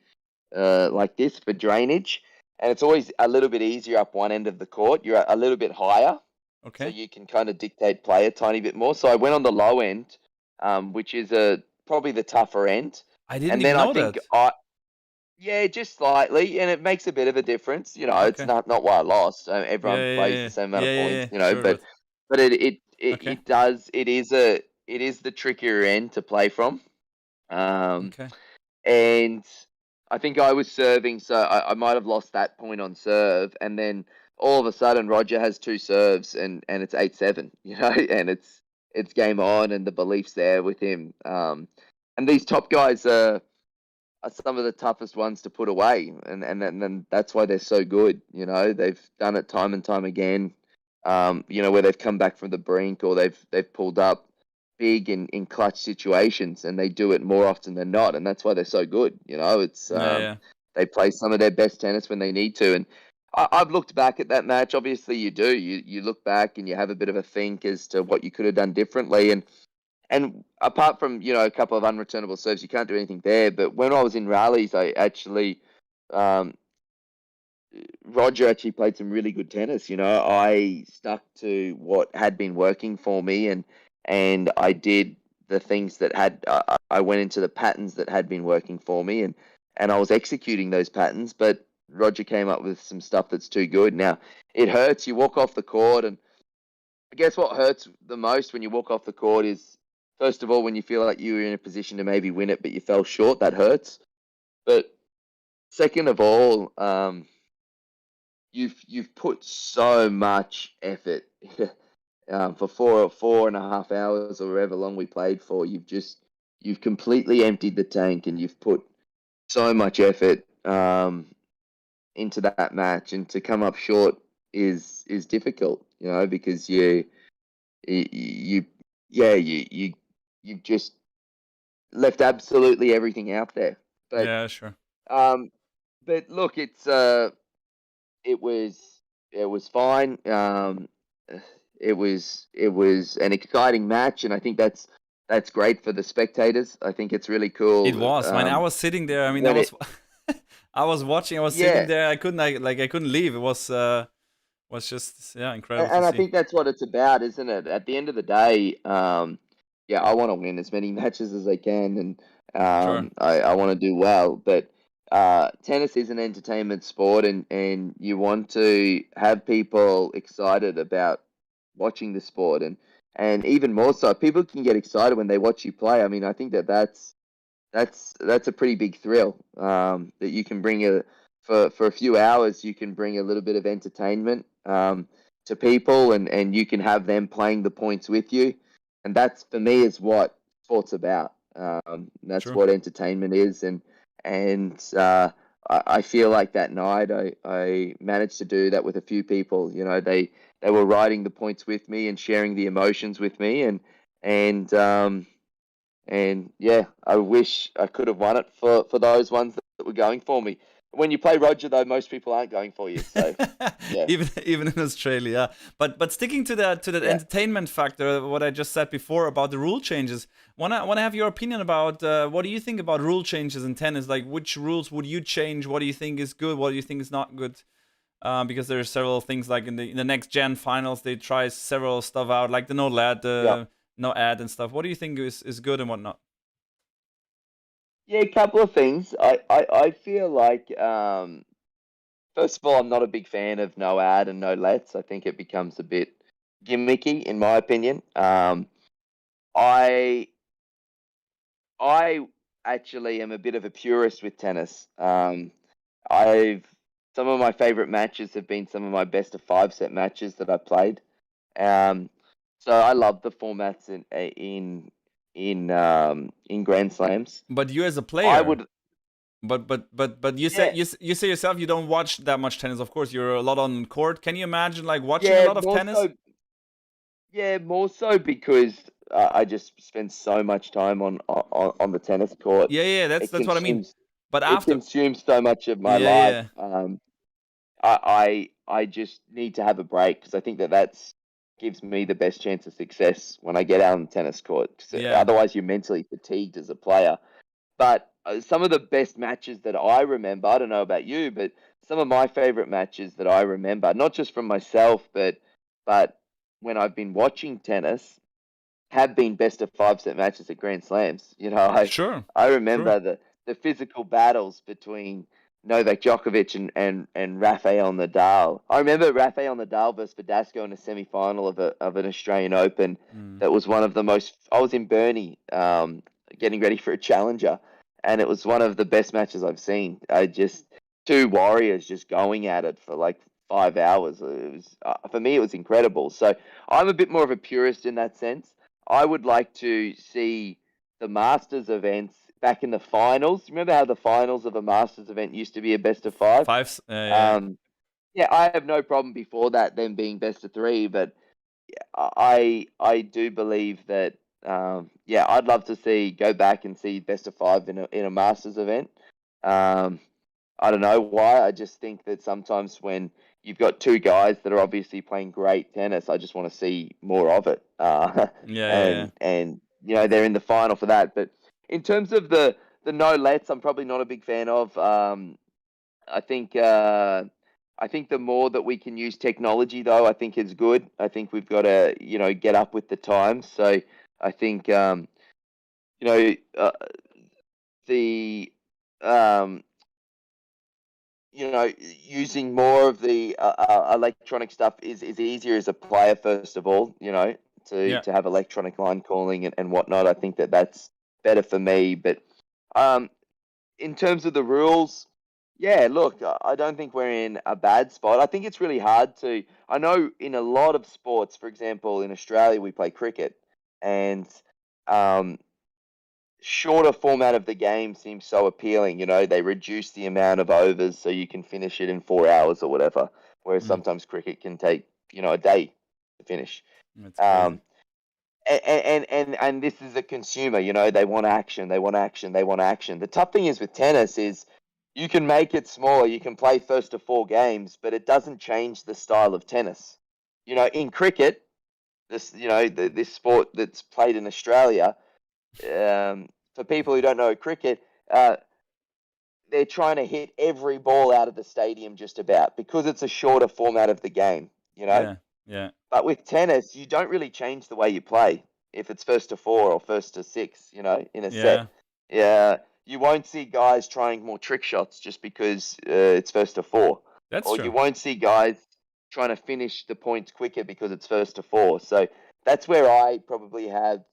like this for drainage, and it's always a little bit easier up one end of the court. You're a little bit higher, so Okay. you can kind of dictate play a tiny bit more. So I went on the low end, which is probably the tougher end, I didn't and then even I know think that. yeah, just slightly, and it makes a bit of a difference. It's Okay. not why I lost. Yeah, Everyone yeah, plays yeah, the same amount yeah, of yeah, points, yeah. Sure, but but okay, it does it is the trickier end to play from. Um, okay. and I think I was serving, so I might have lost that point on serve, and then all of a sudden Roger has two serves, and it's 8-7, and it's game on, and the belief's there with him. And these top guys are some of the toughest ones to put away, and that's why they're so good. They've done it time and time again. Where they've come back from the brink, or they've pulled up big in clutch situations, and they do it more often than not, and that's why they're so good. It's Yeah, yeah. they play some of their best tennis when they need to, and I've looked back at that match. Obviously, you do. You look back and you have a bit of a think as to what you could have done differently, and apart from a couple of unreturnable serves, you can't do anything there. But when I was in rallies, I actually um, Roger actually played some really good tennis. I stuck to what had been working for me, and I did the things that had. I went into the patterns that had been working for me, and I was executing those patterns. But Roger came up with some stuff that's too good. Now it hurts. You walk off the court, and I guess what hurts the most when you walk off the court is, first of all, when you feel like you were in a position to maybe win it, but you fell short. That hurts. But second of all, you've put so much effort for 4.5 hours or however long we played for. You've completely emptied the tank, and you've put so much effort into that match, and to come up short is difficult. Because you yeah you've just left absolutely everything out there. But Yeah, sure. um, look, it was fine. It was an exciting match, and I think that's great for the spectators. I think it's really It cool. was. I mean, I was sitting there. I mean, I When was it I was watching. I was sitting Yeah, there. I couldn't leave. It was just yeah, incredible to and I see. think that's what it's about, isn't it? At the end of the day, yeah, I want to win as many matches as I can, and Sure. I want to do well, but tennis is an entertainment sport, and you want to have people excited about watching the sport, and even more so, people can get excited when they watch you play. I mean, I think that's a pretty big thrill, that you can bring for a few hours. You can bring a little bit of entertainment, to people, and you can have them playing the points with you, and that's, for me, is what sport's about. That's Sure. what entertainment is, and I feel like that night I managed to do that with a few people. They were riding the points with me and sharing the emotions with me, and yeah, I wish I could have won it for those ones that were going for me. When you play Roger, though, most people aren't going for you. So yeah, Even in Australia, but sticking to that yeah, entertainment factor, what I just said before about the rule changes, wanna have your opinion about what do you think about rule changes in tennis? Like, which rules would you change? What do you think is good? What do you think is not good? Because there are several things, like in the next gen finals, they try several stuff out, like the no lad, yeah, no ad and stuff. What do you think is good and what not? yeah. A couple of things. I feel like, first of all, I'm not a big fan of no ad and no lets. I think it becomes a bit gimmicky, in my opinion. I I actually am a bit of a purist with tennis. I've Some of my favorite matches have been some of my best of 5 set matches that I played. Um, so I love the formats in Grand Slams. But you as a I player, would, but you say yeah, you say yourself you don't watch that much tennis. Of course, you're a lot on court. Can you imagine like watching a yeah, lot of more tennis? so, yeah, more so because I just spend so much time on the tennis court. Yeah, yeah, that's It that's what I mean. consumes But it after, consumes so much of my yeah, life. yeah, I just need to have a break, because I think that's gives me the best chance of success when I get out on the tennis court. 'Cause yeah, otherwise, you're mentally fatigued as a player. But some of the best matches that I remember, I don't know about you, but some of my favorite matches that I remember, not just from myself, but when I've been watching tennis, have been best of 5 set matches at Grand Slams. sure, I sure. remember the physical battles between Novak Djokovic and Rafael Nadal. I remember Rafael Nadal versus Verdasco in a semi-final of an Australian Open. Mm. That was one of the most. I was in Burnie, getting ready for a challenger, and it was one of the best matches I've seen. I just Two warriors just going at it for like 5 hours. It was, for me, it was incredible. So I'm a bit more of a purist in that sense. I would like to see the Masters events back in the finals. Remember how the finals of a Masters event used to be a best of five? Fives, yeah. Um, yeah, I have no problem before that them being best of three, but I do believe that, yeah, I'd love to see go back and see best of five in a Masters event. Um, I don't know why. I just think that sometimes when you've got two guys that are obviously playing great tennis, I just want to see more of it. Yeah, yeah, yeah. And they're in the final for that. But in terms of the no lets, I'm probably not a big fan of. I think I think the more that we can use technology, though, I think is good. I think we've got to get up with the times. So I think, you know the um, using more of the electronic stuff is easier as a player, first of all, to Yeah. to have electronic line calling and whatnot. I think that's better for me. But um, in terms of the rules, yeah, look, I don't think we're in a bad spot. I think it's really hard to. I know in a lot of sports, for example, in Australia, we play cricket, and um, shorter format of the game seems so appealing. They reduce the amount of overs so you can finish it in 4 hours or whatever. Whereas Mm. sometimes cricket can take, a day to finish. That's crazy. Um, and this is a consumer, they want action, they want action, they want action. The tough thing is with tennis is you can make it smaller, you can play first to 4 games, but it doesn't change the style of tennis. In cricket, this sport that's played in Australia, for people who don't know cricket, they're trying to hit every ball out of the stadium just about, because it's a shorter format of the game. Yeah, yeah. But with tennis, you don't really change the way you play if it's first to four or first to six, in a Yeah. set. Yeah, you won't see guys trying more trick shots just because it's first to four, That's or you true. won't see guys trying to finish the points quicker because it's first to four. So that's where I probably have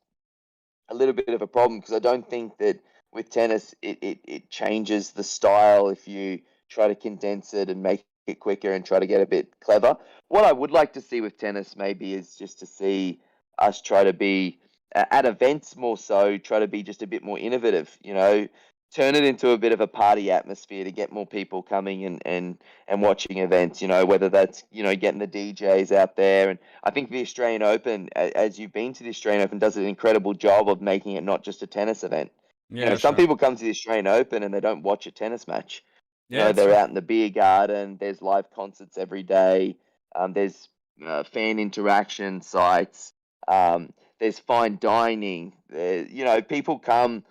a little bit of a problem, because I don't think that with tennis it changes the style if you try to condense it and make it quicker and try to get a bit clever. What I would like to see with tennis maybe is just to see us try to be at events more so, try to be just a bit more innovative, turn it into a bit of a party atmosphere to get more people coming and watching events, whether that's, getting the DJs out there. And I think the Australian Open, as you've been to the Australian Open, does an incredible job of making it not just a tennis event. Yeah, Some sure. people come to the Australian Open and they don't watch a tennis match. Yeah, it's They're true. out in the beer garden. There's live concerts every day. There's fan interaction sites. There's fine dining. People come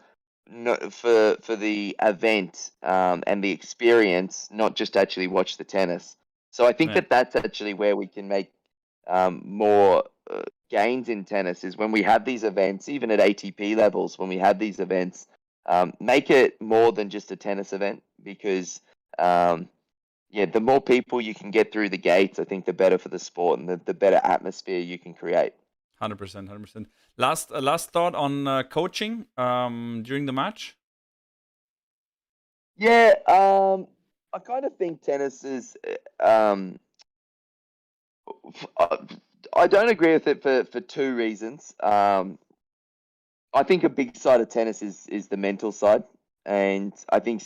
for the event and the experience, not just actually watch the tennis. So I think Yeah. that that's actually where we can make more gains in tennis, is when we have these events, even at ATP levels, when we have these events, make it more than just a tennis event, because yeah, the more people you can get through the gates, I think the better for the sport, and the better atmosphere you can create. 100%, 100%. Last thought on coaching during the match. Yeah, I kind of think tennis is I I don't agree with it for two reasons. I think a big side of tennis is the mental side, and I think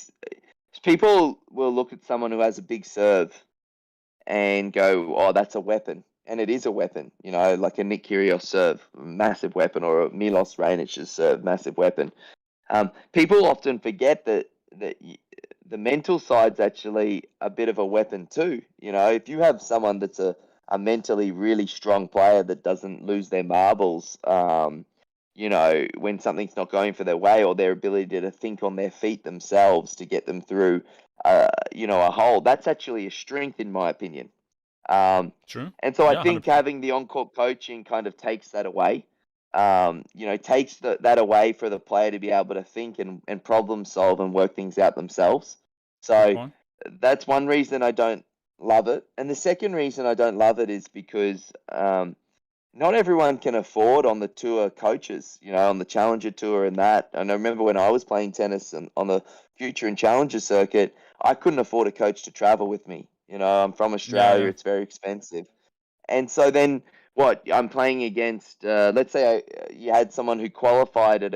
people will look at someone who has a big serve and go, "Oh, that's a weapon," and it is a weapon. Like a Nick Kyrgios serve, massive weapon, or a Milos Raonic's serve, massive weapon. People often forget that the mental side's actually a bit of a weapon too. If you have someone that's a mentally really strong player that doesn't lose their marbles, when something's not going for their way, or their ability to think on their feet themselves to get them through, a hole, that's actually a strength in my opinion. True. And so I Yeah, think 100%. having the on-court coaching kind of takes that away. Takes that away for the player to be able to think and problem solve and work things out themselves. Good So point. that's one reason I don't love it. And the second reason I don't love it is because not everyone can afford on the tour coaches, on the Challenger Tour and that. And I remember when I was playing tennis and on the Future and Challenger circuit, I couldn't afford a coach to travel with me. I'm from Yeah, Australia, yeah. it's very expensive. And so then what I'm playing against, let's say you had someone who qualified at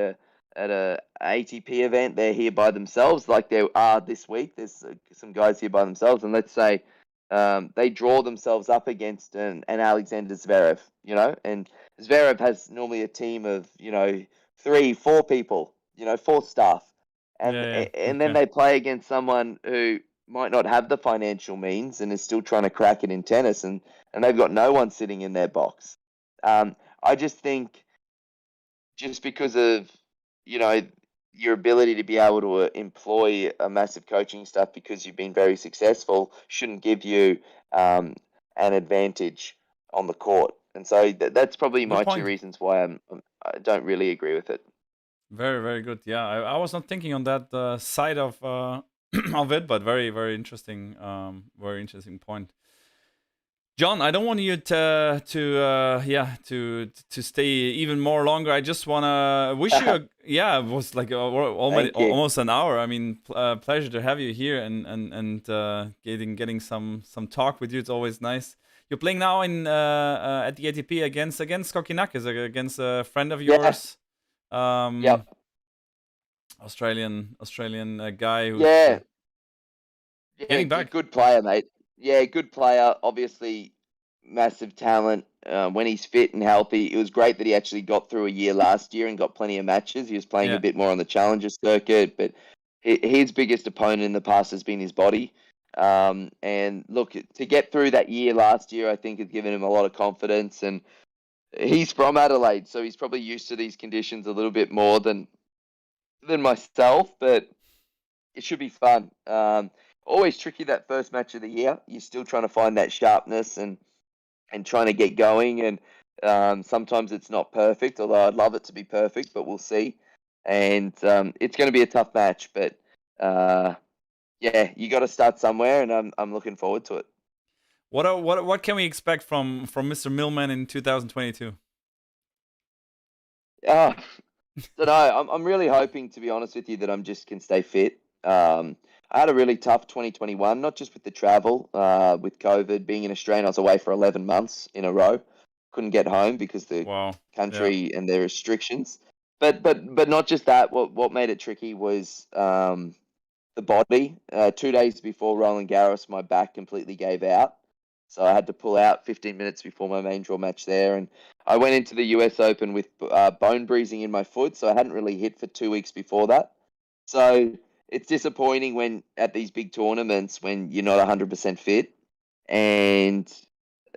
a ATP event. They're here by themselves, like they are this week. There's some guys here by themselves, and let's say they draw themselves up against an Alexander Zverev, and Zverev has normally a team of 3, 4 people, 4 staff, and Yeah, yeah. and then Okay. they play against someone who might not have the financial means and is still trying to crack it in tennis, and they've got no one sitting in their box. I just think, just because of you know your ability to be able to employ a massive coaching staff because you've been very successful, shouldn't give you an advantage on the court. And so that's probably Good my two point. reasons why I don't really agree with it. Very, very good. Yeah, I was not thinking on that side of of it, but very, very interesting point. John, I don't want you to stay even more longer. I just wanna wish you it was like Thank you. almost an hour. I mean, pleasure to have you here and getting some talk with you. It's always nice. You're playing now in at the ATP against Kokinakis, against a friend of Yeah. yours, um, Yep. Australian guy who's Yeah. Yeah, getting back. good player, mate. Yeah, good player. Obviously, massive talent. When he's fit and healthy, it was great that he actually got through a year last year and got plenty of matches. He was playing a Yeah, bit more on the Challenger circuit, but his biggest opponent in the past has been his body. And look, to get through that year last year, I think has given him a lot of confidence. And he's from Adelaide, so he's probably used to these conditions a little bit more than myself. But it should be fun. Always tricky that first match of the year. You're still trying to find that sharpness and trying to get going. And sometimes it's not perfect, although I'd love it to be perfect, but we'll see. and it's going to be a tough match. But yeah, you got to start somewhere, and I'm looking forward to it. What can we expect from Mr. Millman in 2022? Ah, don't know. I'm really hoping, to be honest with you, that I'm just can stay fit. I had a really tough 2021, not just with the travel, with COVID being in Australia. I was away for 11 months in a row. Couldn't get home because the Wow. country and their restrictions. But not just that. What made it tricky was the body. 2 days before Roland Garros, my back completely gave out. So I had to pull out 15 minutes before my main draw match there. And I went into the US Open with bone bruising in my foot. So I hadn't really hit for 2 weeks before that. So it's disappointing when at these big tournaments when you're not 100% fit. And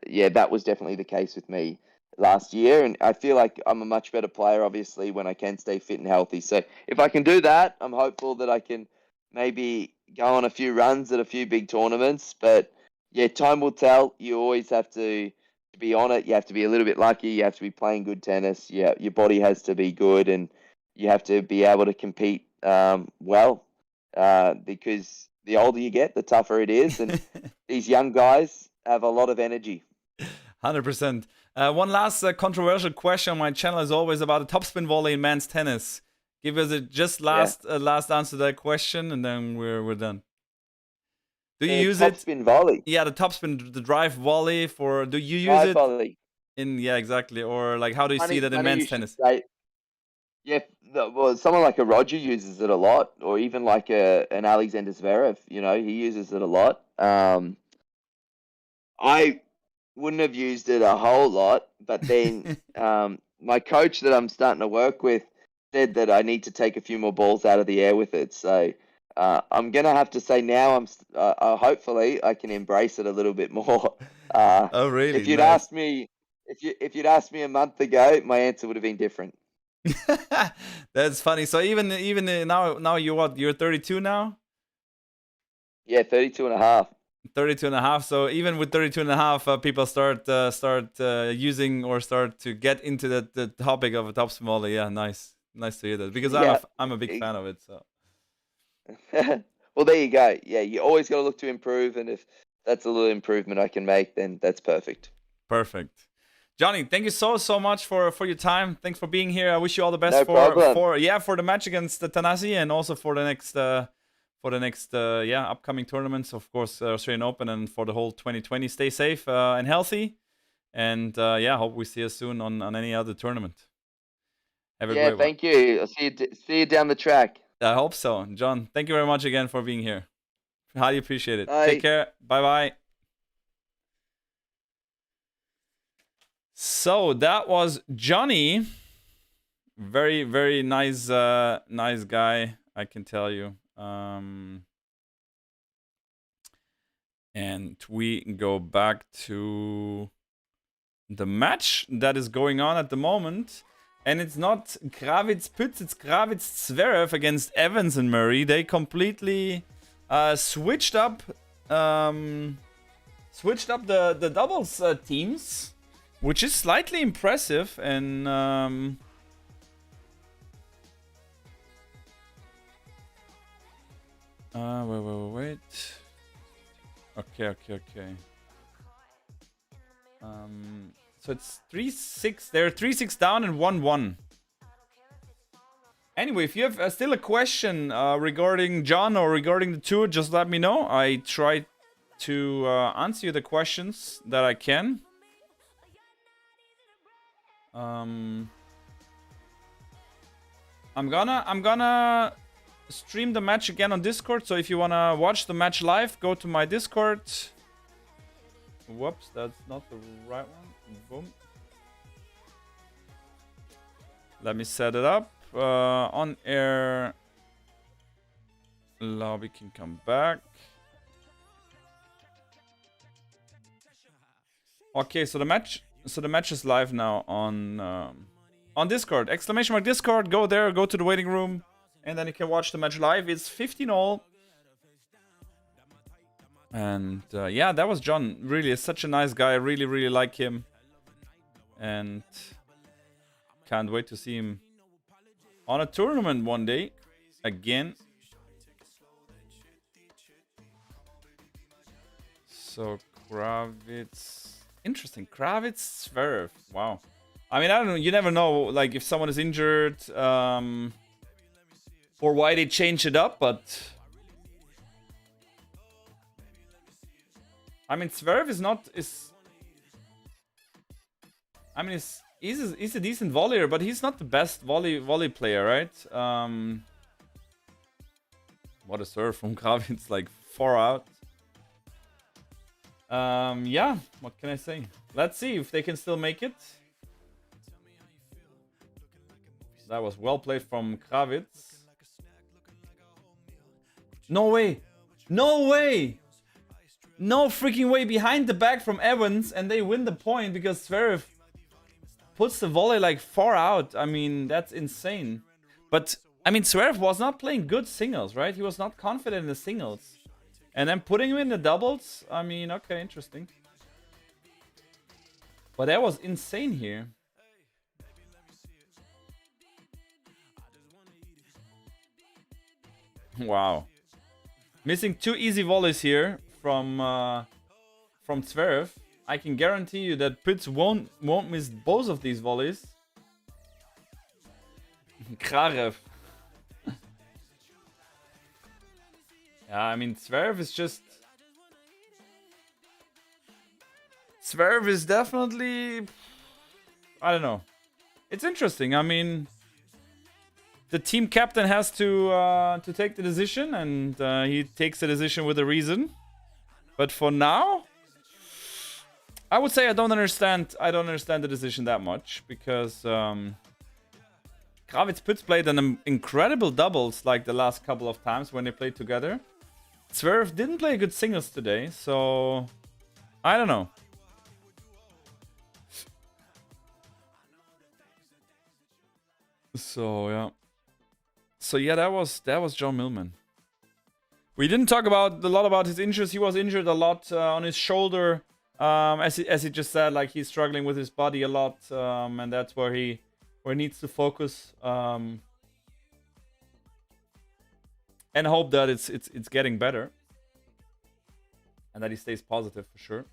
yeah, that was definitely the case with me last year. And I feel like I'm a much better player, obviously, when I can stay fit and healthy. So if I can do that, I'm hopeful that I can maybe go on a few runs at a few big tournaments. But yeah, time will tell. You always have to be on it. You have to be a little bit lucky. You have to be playing good tennis. Yeah, your body has to be good, and you have to be able to compete well. Because the older you get, the tougher it is, and these young guys have a lot of energy. 100%. One last controversial question on my channel is always about the topspin volley in men's tennis. Give us a just last answer to that question, and then we're done. Do you use it? Topspin volley. Yeah, the topspin, the drive volley. Do you use Drive it volley. in? Yeah, exactly. Or like, how do you see that in men's tennis? Yeah, well, someone like a Roger uses it a lot, or even like an Alexander Zverev. You know, he uses it a lot. I wouldn't have used it a whole lot, but then my coach that I'm starting to work with said that I need to take a few more balls out of the air with it. So I'm gonna have to say now hopefully I can embrace it a little bit more. Oh, really? If you'd Nice. asked me, if you'd asked me a month ago, my answer would have been different. That's funny. So even now you're what? You're 32 now? Yeah, 32 and a half. 32 and a half. So even with 32 and a half, people start using or start to get into the topic of a topspin volley. Yeah, nice to hear that, because I'm a big fan of it. So well, there you go. Yeah, you always got to look to improve, and if that's a little improvement I can make, then that's perfect. Perfect. Johnny, thank you so much for your time. Thanks for being here. I wish you all the best No problem. for the match against Tanasi, and also for the next upcoming tournaments, of course, Australian Open, and for the whole 2020. Stay safe and healthy, and hope we see you soon on any other tournament. Have a great one. Thank you. I'll see you down the track. I hope so. John, thank you very much again for being here. Highly appreciate it. Bye. Take care. Bye. So that was Johnny. Very, very nice guy, I can tell you. And we go back to the match that is going on at the moment. And it's not Krawietz Pütz, it's Krawietz Zverev against Evans and Murray. They completely switched up the doubles teams, which is slightly impressive. And wait. Okay. So it's 3-6. They're 3-6 down and 1-1. Anyway, if you have still a question regarding John or regarding the tour, just let me know. I try to answer you the questions that I can. I'm gonna stream the match again on Discord. So if you wanna watch the match live, go to my Discord. Whoops, that's not the right one. Boom. Let me set it up. On air lobby can come back. Okay, so the match is live now on Discord. Exclamation mark Discord. Go there. Go to the waiting room, and then you can watch the match live. It's 15-all. And yeah, that was John. Really, is such a nice guy. I really like him, and can't wait to see him on a tournament one day. Again. So Krawietz. Interesting. Krawietz, Zverev. Wow. I mean, I don't know. You never know, like, if someone is injured, or why they change it up, but I mean, Zverev is not I mean, he's a decent volleyer, but he's not the best volley player, right? What a serve from Krawietz, like 4 out. Yeah, what can I say? Let's see if they can still make it. That was well played from Krawietz. No way! No way! No freaking way, behind the back from Evans, and they win the point because Zverev puts the volley like 4 out. I mean, that's insane. But, I mean, Zverev was not playing good singles, right? He was not confident in the singles. And then putting him in the doubles, I mean, okay, interesting. But that was insane here. Wow. Missing 2 easy volleys here from Zverev. I can guarantee you that Pitts won't miss both of these volleys. Krawietz. Yeah, I mean, Zverev is just... Zverev is definitely... I don't know. It's interesting. I mean, the team captain has to take the decision, and he takes the decision with a reason. But for now, I would say I don't understand the decision that much, because Krawietz Pitts played an incredible doubles like the last couple of times when they played together. Zverev didn't play good singles today, so I don't know. So yeah, that was John Millman. We didn't talk a lot about his injuries. He was injured a lot on his shoulder, as he just said, like he's struggling with his body a lot, and that's where he needs to focus, and hope that it's getting better, and that he stays positive for sure.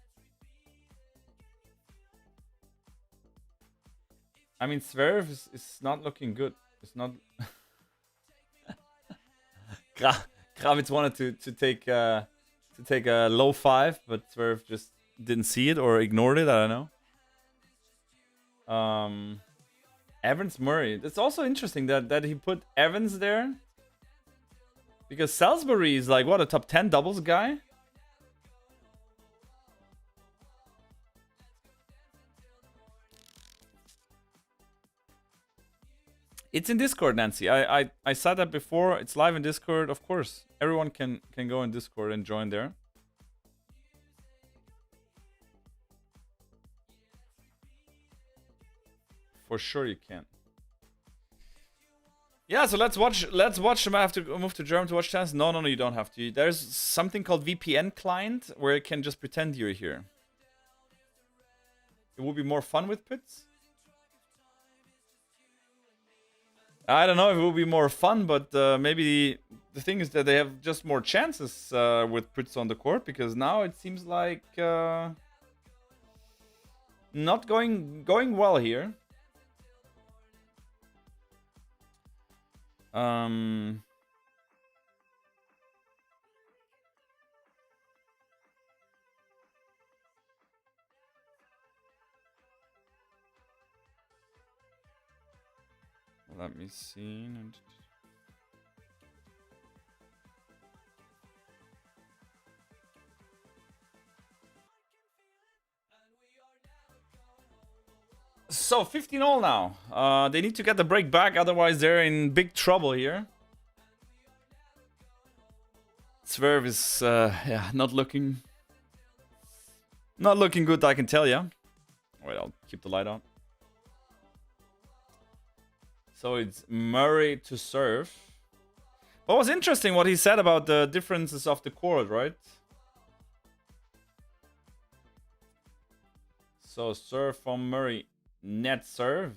I mean, Zverev is not looking good. It's not. Krawietz wanted to take a low 5, but Zverev just didn't see it or ignored it. I don't know. Evans Murray. That's also interesting that he put Evans there, because Salisbury is like, what, a top 10 doubles guy? It's in Discord, Nancy. I said that before. It's live in Discord, of course. Everyone can go in Discord and join there. For sure you can. Yeah, so let's watch them. I have to move to German to watch tennis. No, you don't have to. There's something called VPN client where you can just pretend you're here. It would be more fun with Pitts. I don't know if it will be more fun, but maybe the thing is that they have just more chances with Pitts on the court, because now it seems like not going well here. Let me see. So 15-all now. They need to get the break back, otherwise they're in big trouble here. Zverev is yeah, not looking good, I can tell you. Wait, I'll keep the light on. So it's Murray to serve. But it was interesting what he said about the differences of the court, right? So serve from Murray. Net serve.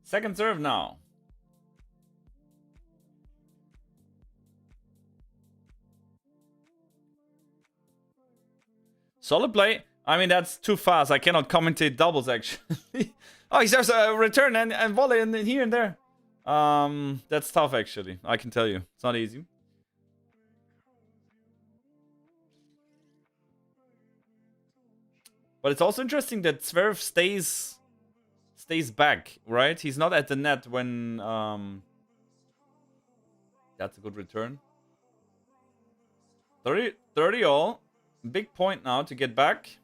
Second serve now. Solid play. I mean, that's too fast. I cannot commentate doubles, actually. Oh, he serves a return and volley and here and there. That's tough, actually. I can tell you. It's not easy. But it's also interesting that Zverev stays back, right? He's not at the net when... That's a good return. 30 all. Big point now to get back.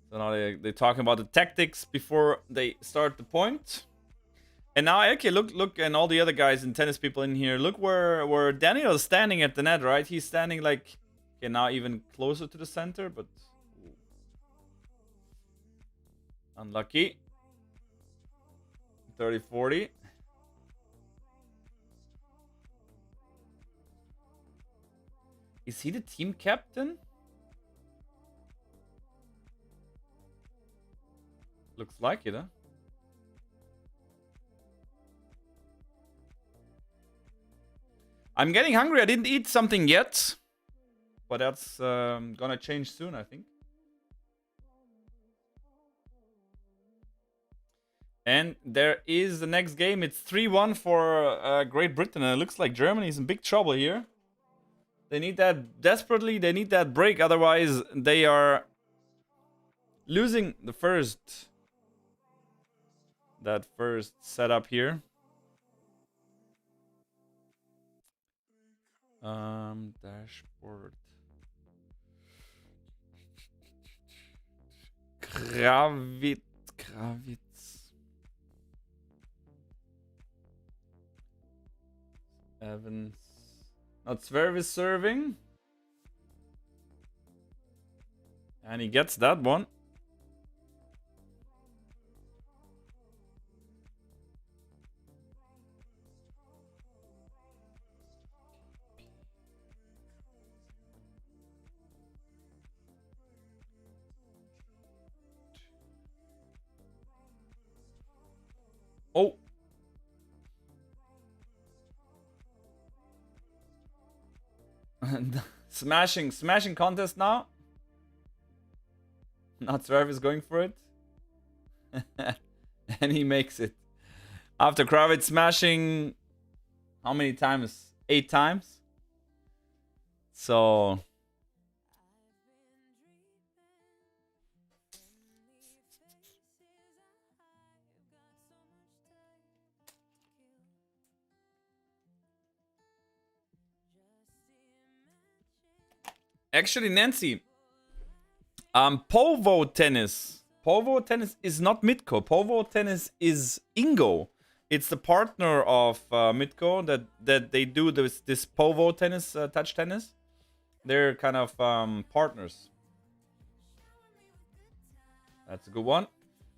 So now they're talking about the tactics before they start the point. And now, okay, look, and all the other guys and tennis people in here. Look where Daniel is standing at the net, right? He's standing like, okay, now even closer to the center, but unlucky. 30-40. Is he the team captain? Looks like it, huh? I'm getting hungry. I didn't eat something yet. But that's gonna change soon, I think. And there is the next game. It's 3-1 for Great Britain. And it looks like Germany's in big trouble here. They need that desperately. They need that break. Otherwise, they are losing the first... That first setup here. Dashboard. Krawietz. Evans. Now Zverev is serving. And he gets that one. Oh. smashing contest now. Not Zverev is going for it. And he makes it. After Krawietz smashing how many times? 8 times. So actually, Nancy, Povo tennis. Povo tennis is not Mitko. Povo tennis is Ingo. It's the partner of Mitko that they do this Povo tennis, touch tennis. They're kind of partners. That's a good one.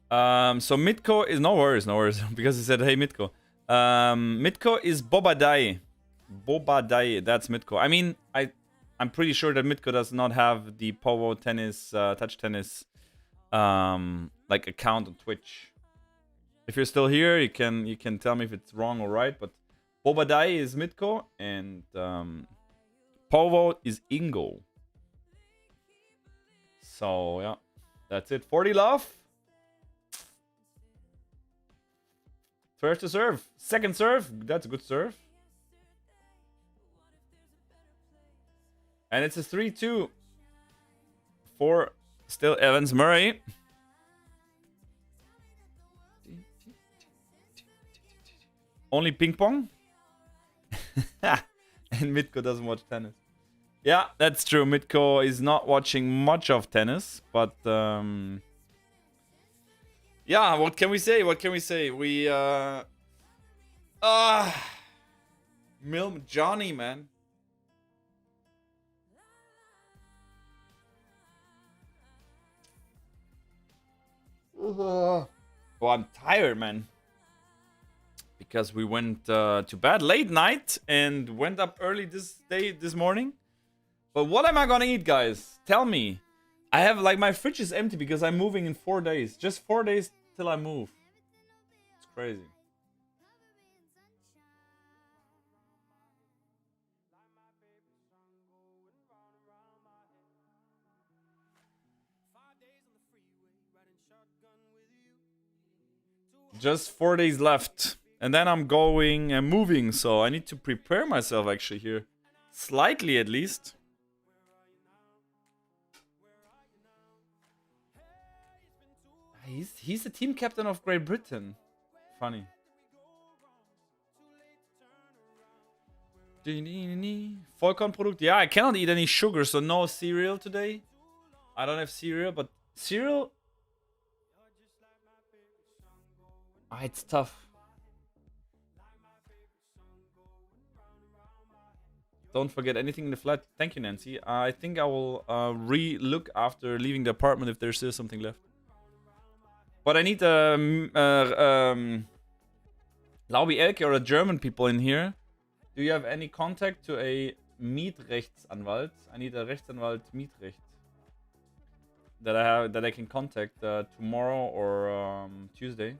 So Mitko is no worries, because he said, "Hey Mitko." Mitko is Bobadai. Bobadai. That's Mitko. I mean, I'm pretty sure that Mitko does not have the Povo tennis, touch tennis, like account on Twitch. If you're still here, you can tell me if it's wrong or right. But Bobadai is Mitko and Povo is Ingo. So yeah, that's it. 40 love. First to serve, second serve. That's a good serve. And it's a 3-2 for still Evans Murray. Only ping pong? And Mitko doesn't watch tennis. Yeah, that's true. Mitko is not watching much of tennis, but yeah, what can we say? We Millman Johnny, man. Oh, I'm tired, man. because we went to bed late night and went up early this morning. But what am I gonna eat, guys? Tell me. I have like my fridge is empty because I'm moving in 4 days. Just 4 days till I move. It's crazy. Just 4 days left. And then I'm going and moving. So I need to prepare myself actually here. Slightly at least. He's the team captain of Great Britain. Funny. Vollkornprodukt. Yeah, I cannot eat any sugar, so no cereal today. I don't have cereal, but cereal... it's tough. Don't forget anything in the flat. Thank you, Nancy. I think I will re-look after leaving the apartment if there's still something left. But I need Laubi Elke or a German people in here. Do you have any contact to a Mietrechtsanwalt? I need a Rechtsanwalt Mietrecht that I can contact tomorrow or Tuesday,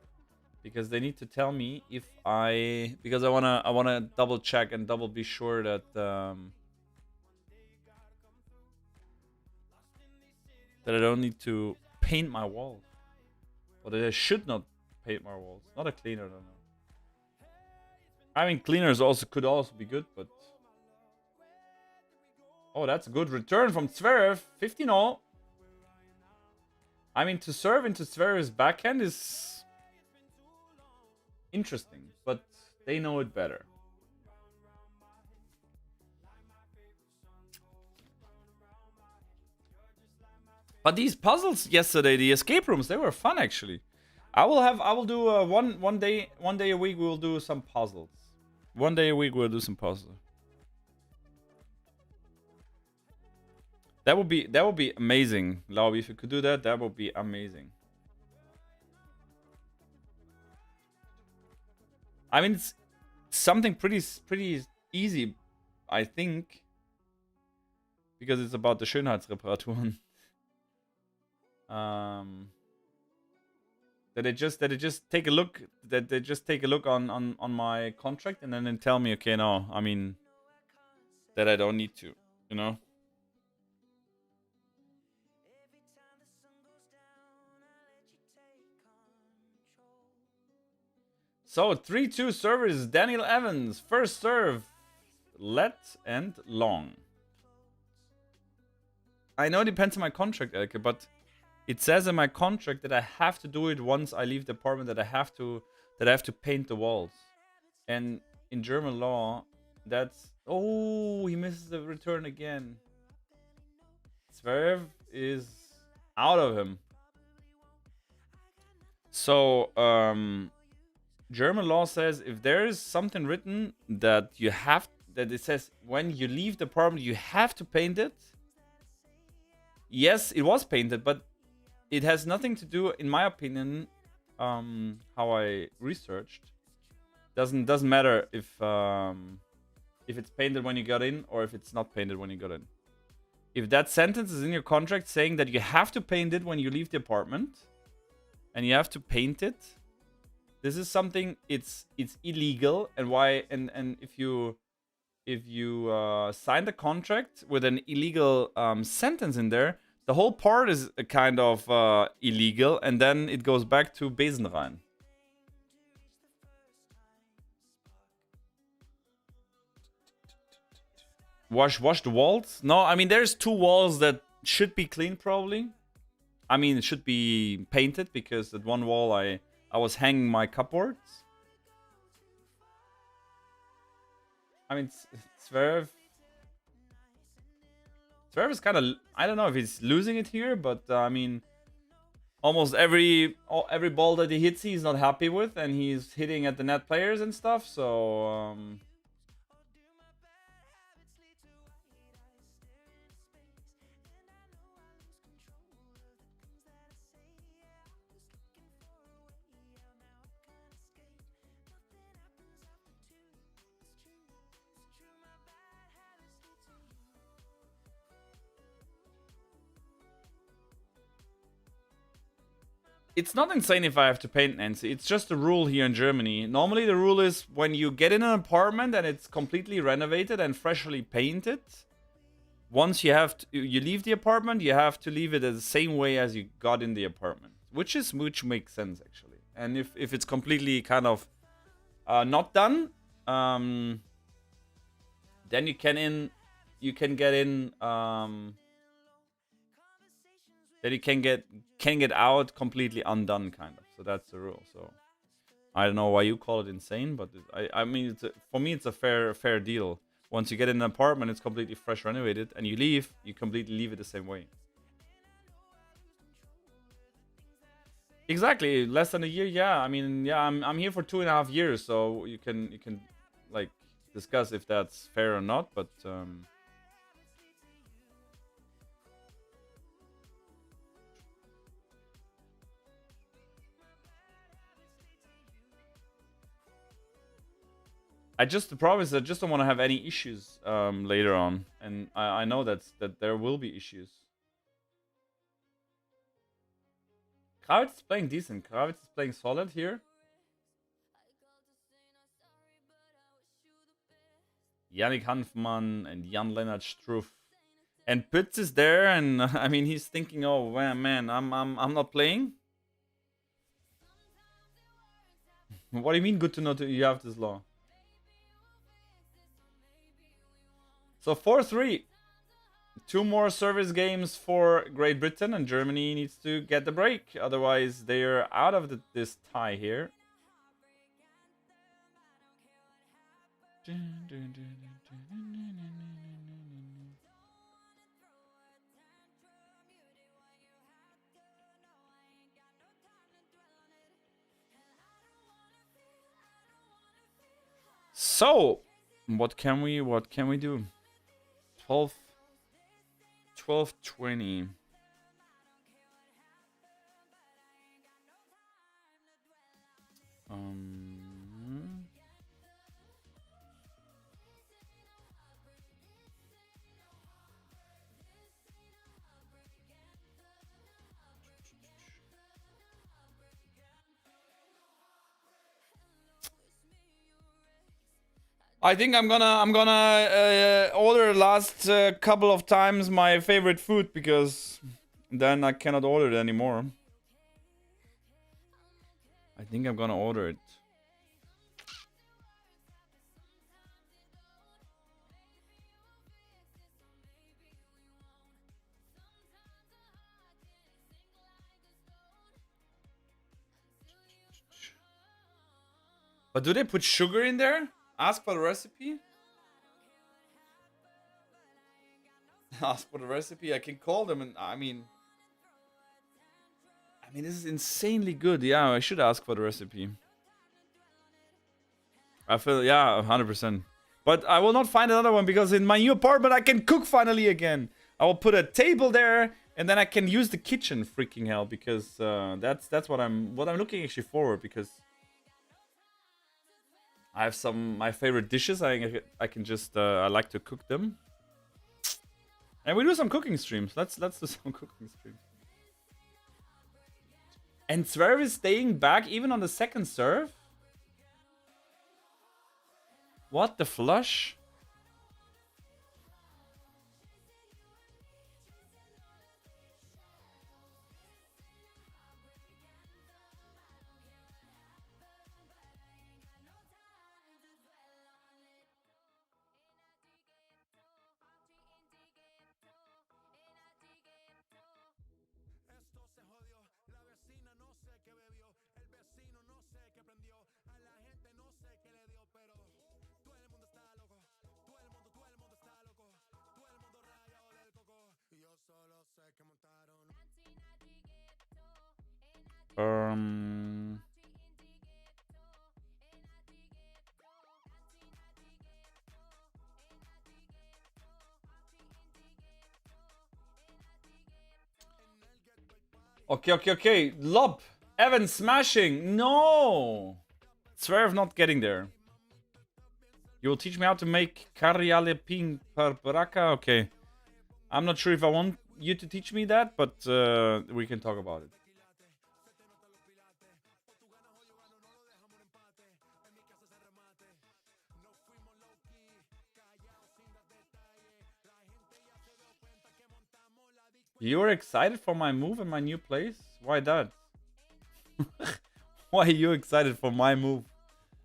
because they need to tell me if because I wanna double check and double be sure that that I don't need to paint my walls. Or that I should not paint my walls. Not a cleaner, no. I mean, cleaners could also be good, but... Oh, that's a good return from Zverev. 15-0. I mean, to serve into Zverev's backhand is... interesting, but they know it better. But these puzzles yesterday, the escape rooms, they were fun actually. I will do one day a week. We will do some puzzles. One day a week we'll do some puzzles. That would be amazing, Laubi. If you could do that, that would be amazing. I mean, it's something pretty easy, I think, because it's about the Schönheitsreparaturen. That they just take a look. That they just take a look on my contract and then they tell me, okay, no, I mean, that I don't need to, you know. So 3-2 server is Daniel Evans. First serve, let and long. I know it depends on my contract, Elke, but it says in my contract that I have to do it once I leave the apartment. That I have to paint the walls. And in German law, that's... Oh, he misses the return again. Zverev is out of him. So, German law says if there is something written that it says when you leave the apartment you have to paint it. Yes, it was painted, but it has nothing to do, in my opinion, how I researched. Doesn't matter if it's painted when you got in or if it's not painted when you got in. If that sentence is in your contract saying that you have to paint it when you leave the apartment and you have to paint it, this is something, it's illegal. And why? And if you sign the contract with an illegal sentence in there, the whole part is a kind of illegal, and then it goes back to Besenrein. Wash the walls? No, I mean, there's 2 walls that should be cleaned probably. I mean, it should be painted because at one wall I was hanging my cupboards. I mean, Zverev is kind of... I don't know if he's losing it here, but I mean, almost every ball that he hits, he's not happy with, and he's hitting at the net players and stuff. So It's not insane if I have to paint, Nancy. It's just a rule here in Germany. Normally the rule is when you get in an apartment and it's completely renovated and freshly painted, once you leave the apartment, you have to leave it the same way as you got in the apartment, which makes sense actually. And if it's completely kind of not done, then you can get in. Then you can get out completely undone, kind of. So that's the rule. So I don't know why you call it insane, but I mean, for me, it's a fair deal. Once you get in an apartment, it's completely fresh renovated, and you leave, you completely leave it the same way. Exactly, less than a year. Yeah, I mean, yeah, I'm here for 2.5 years, so you can like discuss if that's fair or not, but the problem is I just don't want to have any issues later on, and I know that there will be issues. Krawietz is playing decent. Krawietz is playing solid here. Yannick Hanfmann and Jan-Lennart Struff. And Pütz is there, and I mean, he's thinking, oh man, I'm not playing. What do you mean good to know you have this law? So 4-3. 2 more service games for Great Britain, and Germany needs to get the break. Otherwise, they're out of this tie here. So, what can we do? 12-20. I think I'm gonna order last couple of times my favorite food, because then I cannot order it anymore. I think I'm gonna order it. But do they put sugar in there? Ask for the recipe? Ask for the recipe. I can call them, and I mean, this is insanely good. Yeah, I should ask for the recipe. I feel, yeah, 100%. But I will not find another one, because in my new apartment I can cook finally again. I will put a table there, and then I can use the kitchen. Freaking hell, because that's what I'm looking actually forward, because I have my favorite dishes. I can just I like to cook them, and we do some cooking streams. Let's do some cooking streams. And Zverev is staying back even on the second serve. What the flush? Okay. Lob. Evan smashing. No. Zverev not getting there. You will teach me how to make Karjale Ping Parparaka? Okay. I'm not sure if I want you to teach me that, but we can talk about it. You're excited for my move and my new place? Why that? Why are you excited for my move?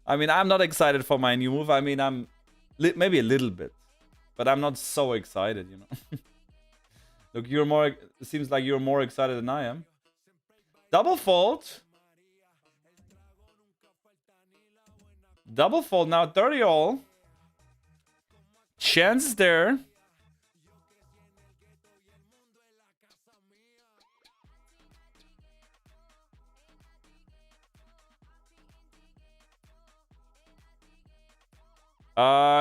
I mean, I'm not excited for my new move. I mean, I'm maybe a little bit, but I'm not so excited, you know. Look, you're more. It seems like you're more excited than I am. Double fault. Double fault now. 30 all. Chance there.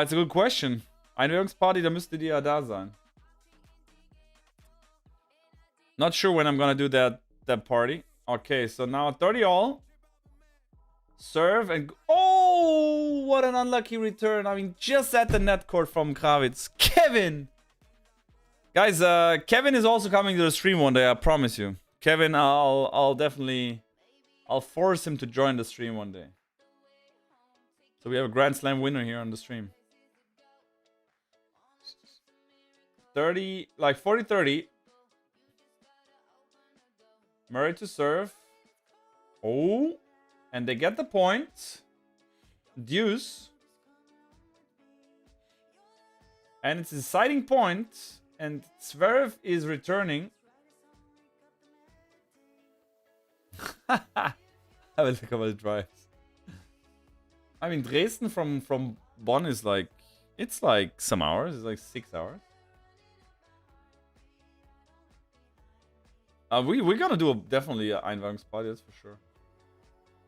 It's a good question. Einweihungsparty, da müsste die ja da sein. Not sure when I'm gonna do that party. Okay, so now 30 all. Serve and... Oh, what an unlucky return. I mean, just at the net court from Krawietz. Kevin! Guys, Kevin is also coming to the stream one day, I promise you. Kevin, I'll definitely... I'll force him to join the stream one day. So we have a Grand Slam winner here on the stream. 30, like 40-30. Murray to serve. Oh. And they get the point. Deuce. And it's a deciding point. And Zverev is returning. Have a look how it drives. I mean, Dresden from Bonn is like... It's like some hours. It's like 6 hours. We're gonna do definitely an Einweihungsparty, that's for sure.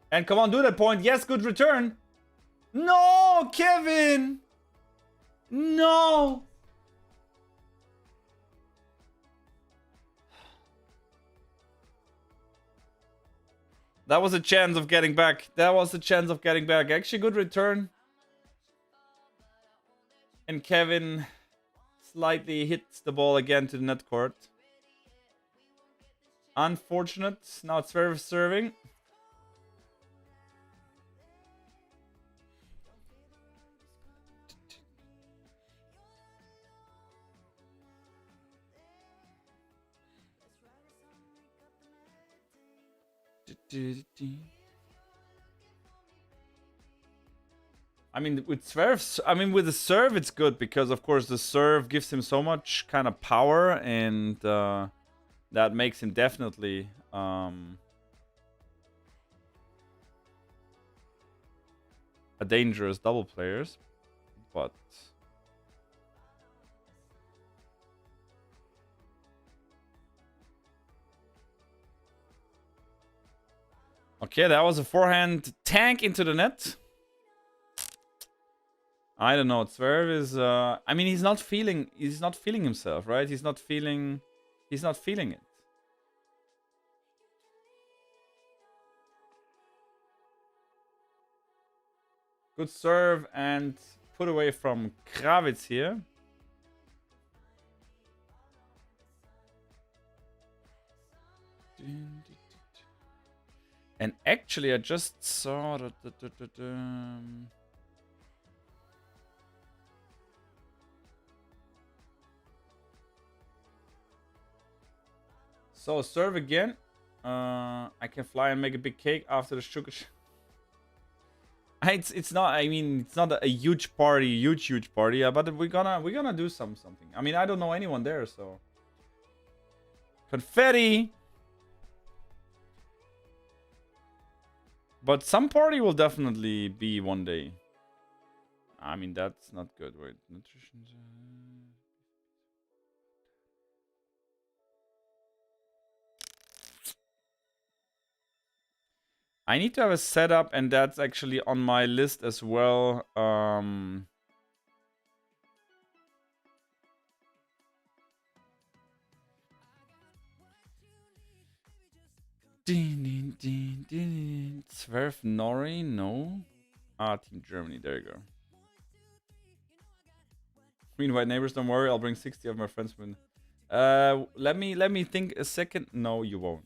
And come on, do that point. Yes, good return. No, Kevin. No. That was a chance of getting back. That was a chance of getting back. Actually, good return. And Kevin slightly hits the ball again to the net court. Unfortunate. Now it's Zverev serving. I mean, with Zverev, I mean, with the serve, it's good because, of course, the serve gives him so much kind of power, and that makes him definitely a dangerous double player. But okay, that was a forehand tank into the net. I don't know. Zverev is. I mean, he's not feeling himself, right? He's not feeling it. Good serve and put away from Krawietz here. And actually, I just saw that. So serve again. I can fly and make a big cake after the sugar. It's not. I mean, it's not a huge party, huge party. Yeah, but we're gonna do something. I mean, I don't know anyone there, so confetti. But some party will definitely be one day. I mean, that's not good. Wait, nutrition. I need to have a setup, and that's actually on my list as well. Zverev Nori, no. Team Germany, there you go. Green white neighbors, don't worry, I'll bring 60 of my friends with. Let me think a second. No, you won't.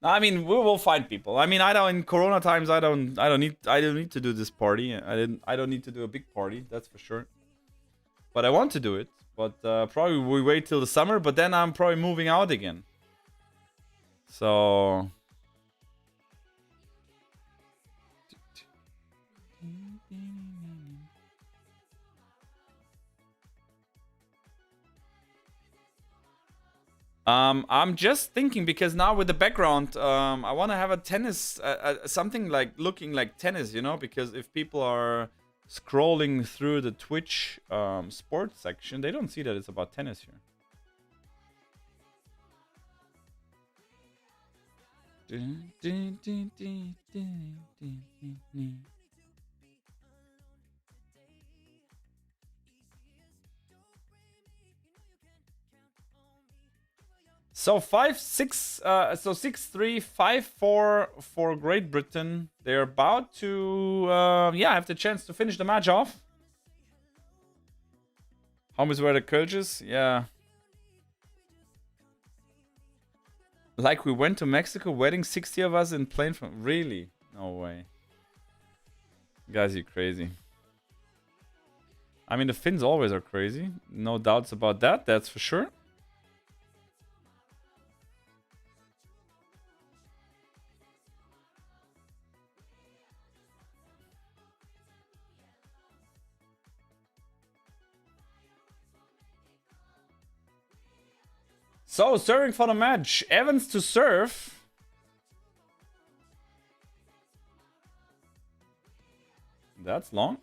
I mean, we will find people. I mean, I don't, in Corona times, I don't need to do this party. I don't need to do a big party, that's for sure. But I want to do it. But probably we wait till the summer. But then I'm probably moving out again. So... I'm just thinking because now with the background, I want to have a tennis, something like looking like tennis, you know, because if people are scrolling through the Twitch sports section, they don't see that it's about tennis here. So 6-3, 5-4 for Great Britain. They're about to have the chance to finish the match off. Homies were the coaches, yeah. Like we went to Mexico, wedding 60 of us in plane from... Really? No way. Guys, you crazy. I mean, the Finns always are crazy. No doubts about that, that's for sure. So, serving for the match. Evans to serve. That's long.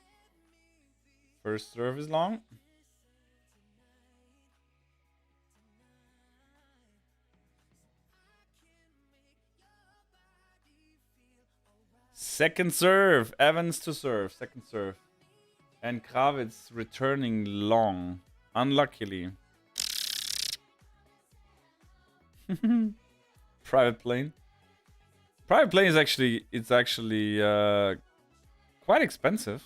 First serve is long. Second serve. Evans to serve. Second serve. And Krawietz returning long. Unluckily. Private plane. Private plane is actually... It's actually quite expensive.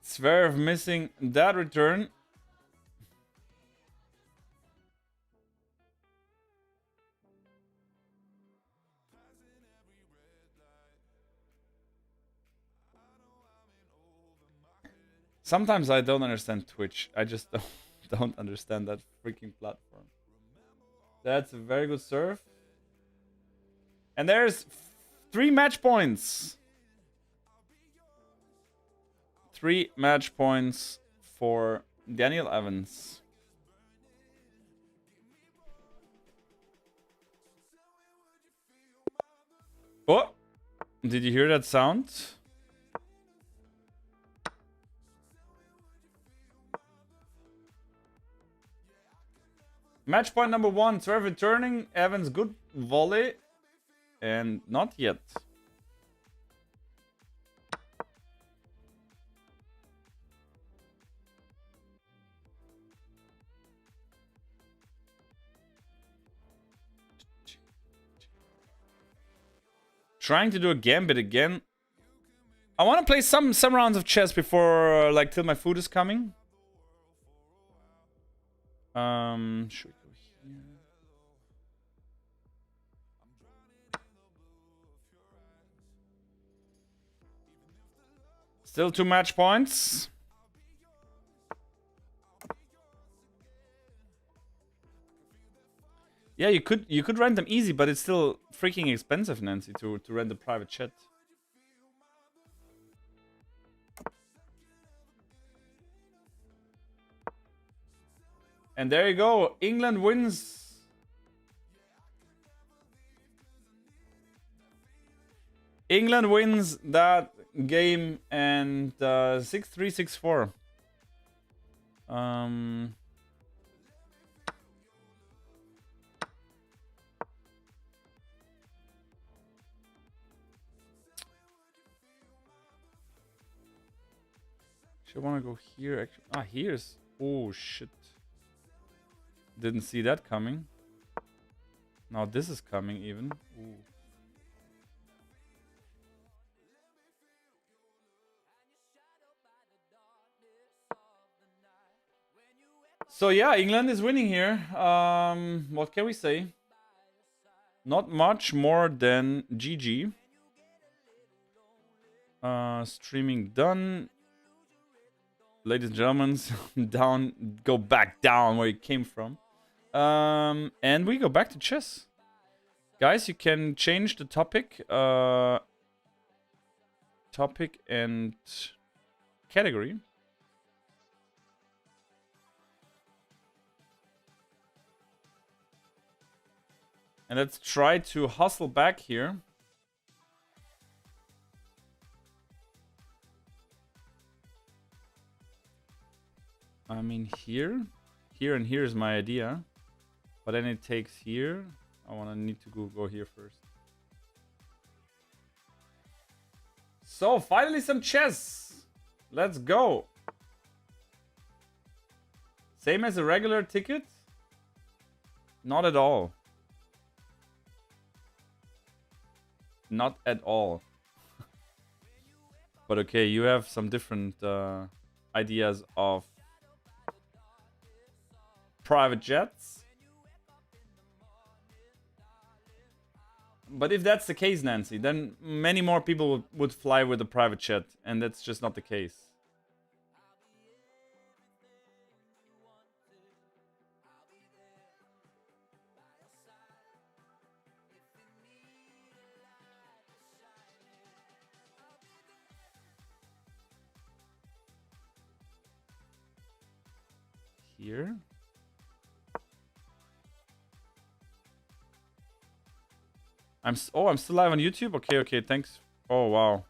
Zverev missing that return. Sometimes I don't understand Twitch. I just don't understand that freaking platform. That's a very good serve. And there's 3 match points. 3 match points for Daniel Evans. Oh, did you hear that sound? Match point number 1, Zverev returning. Evans, good volley. And not yet. Trying to do a gambit again. I want to play some rounds of chess before, like, till my food is coming. Should we go here? Still 2 match points. Yeah, you could rent them easy, but it's still freaking expensive, Nancy, to rent a private chat. And there you go. England wins. England wins that game and 6-3, 6-4. Should I want to go here? Actually, here's... Oh, shit. Didn't see that coming. Now this is coming even. Ooh. So yeah, England is winning here. What can we say? Not much more than GG. Streaming done. Ladies and gentlemen, go back down where you came from. And we go back to chess. Guys, you can change the topic. Topic and category. And let's try to hustle back here. I mean, here and here is my idea. But then it takes here. I need to go here first. So, finally some chess. Let's go. Same as a regular ticket? Not at all. Not at all. But okay, you have some different ideas of private jets. But if that's the case, Nancy, then many more people would fly with a private jet, and that's just not the case. Here. I'm still live on YouTube. Okay, thanks. Oh wow.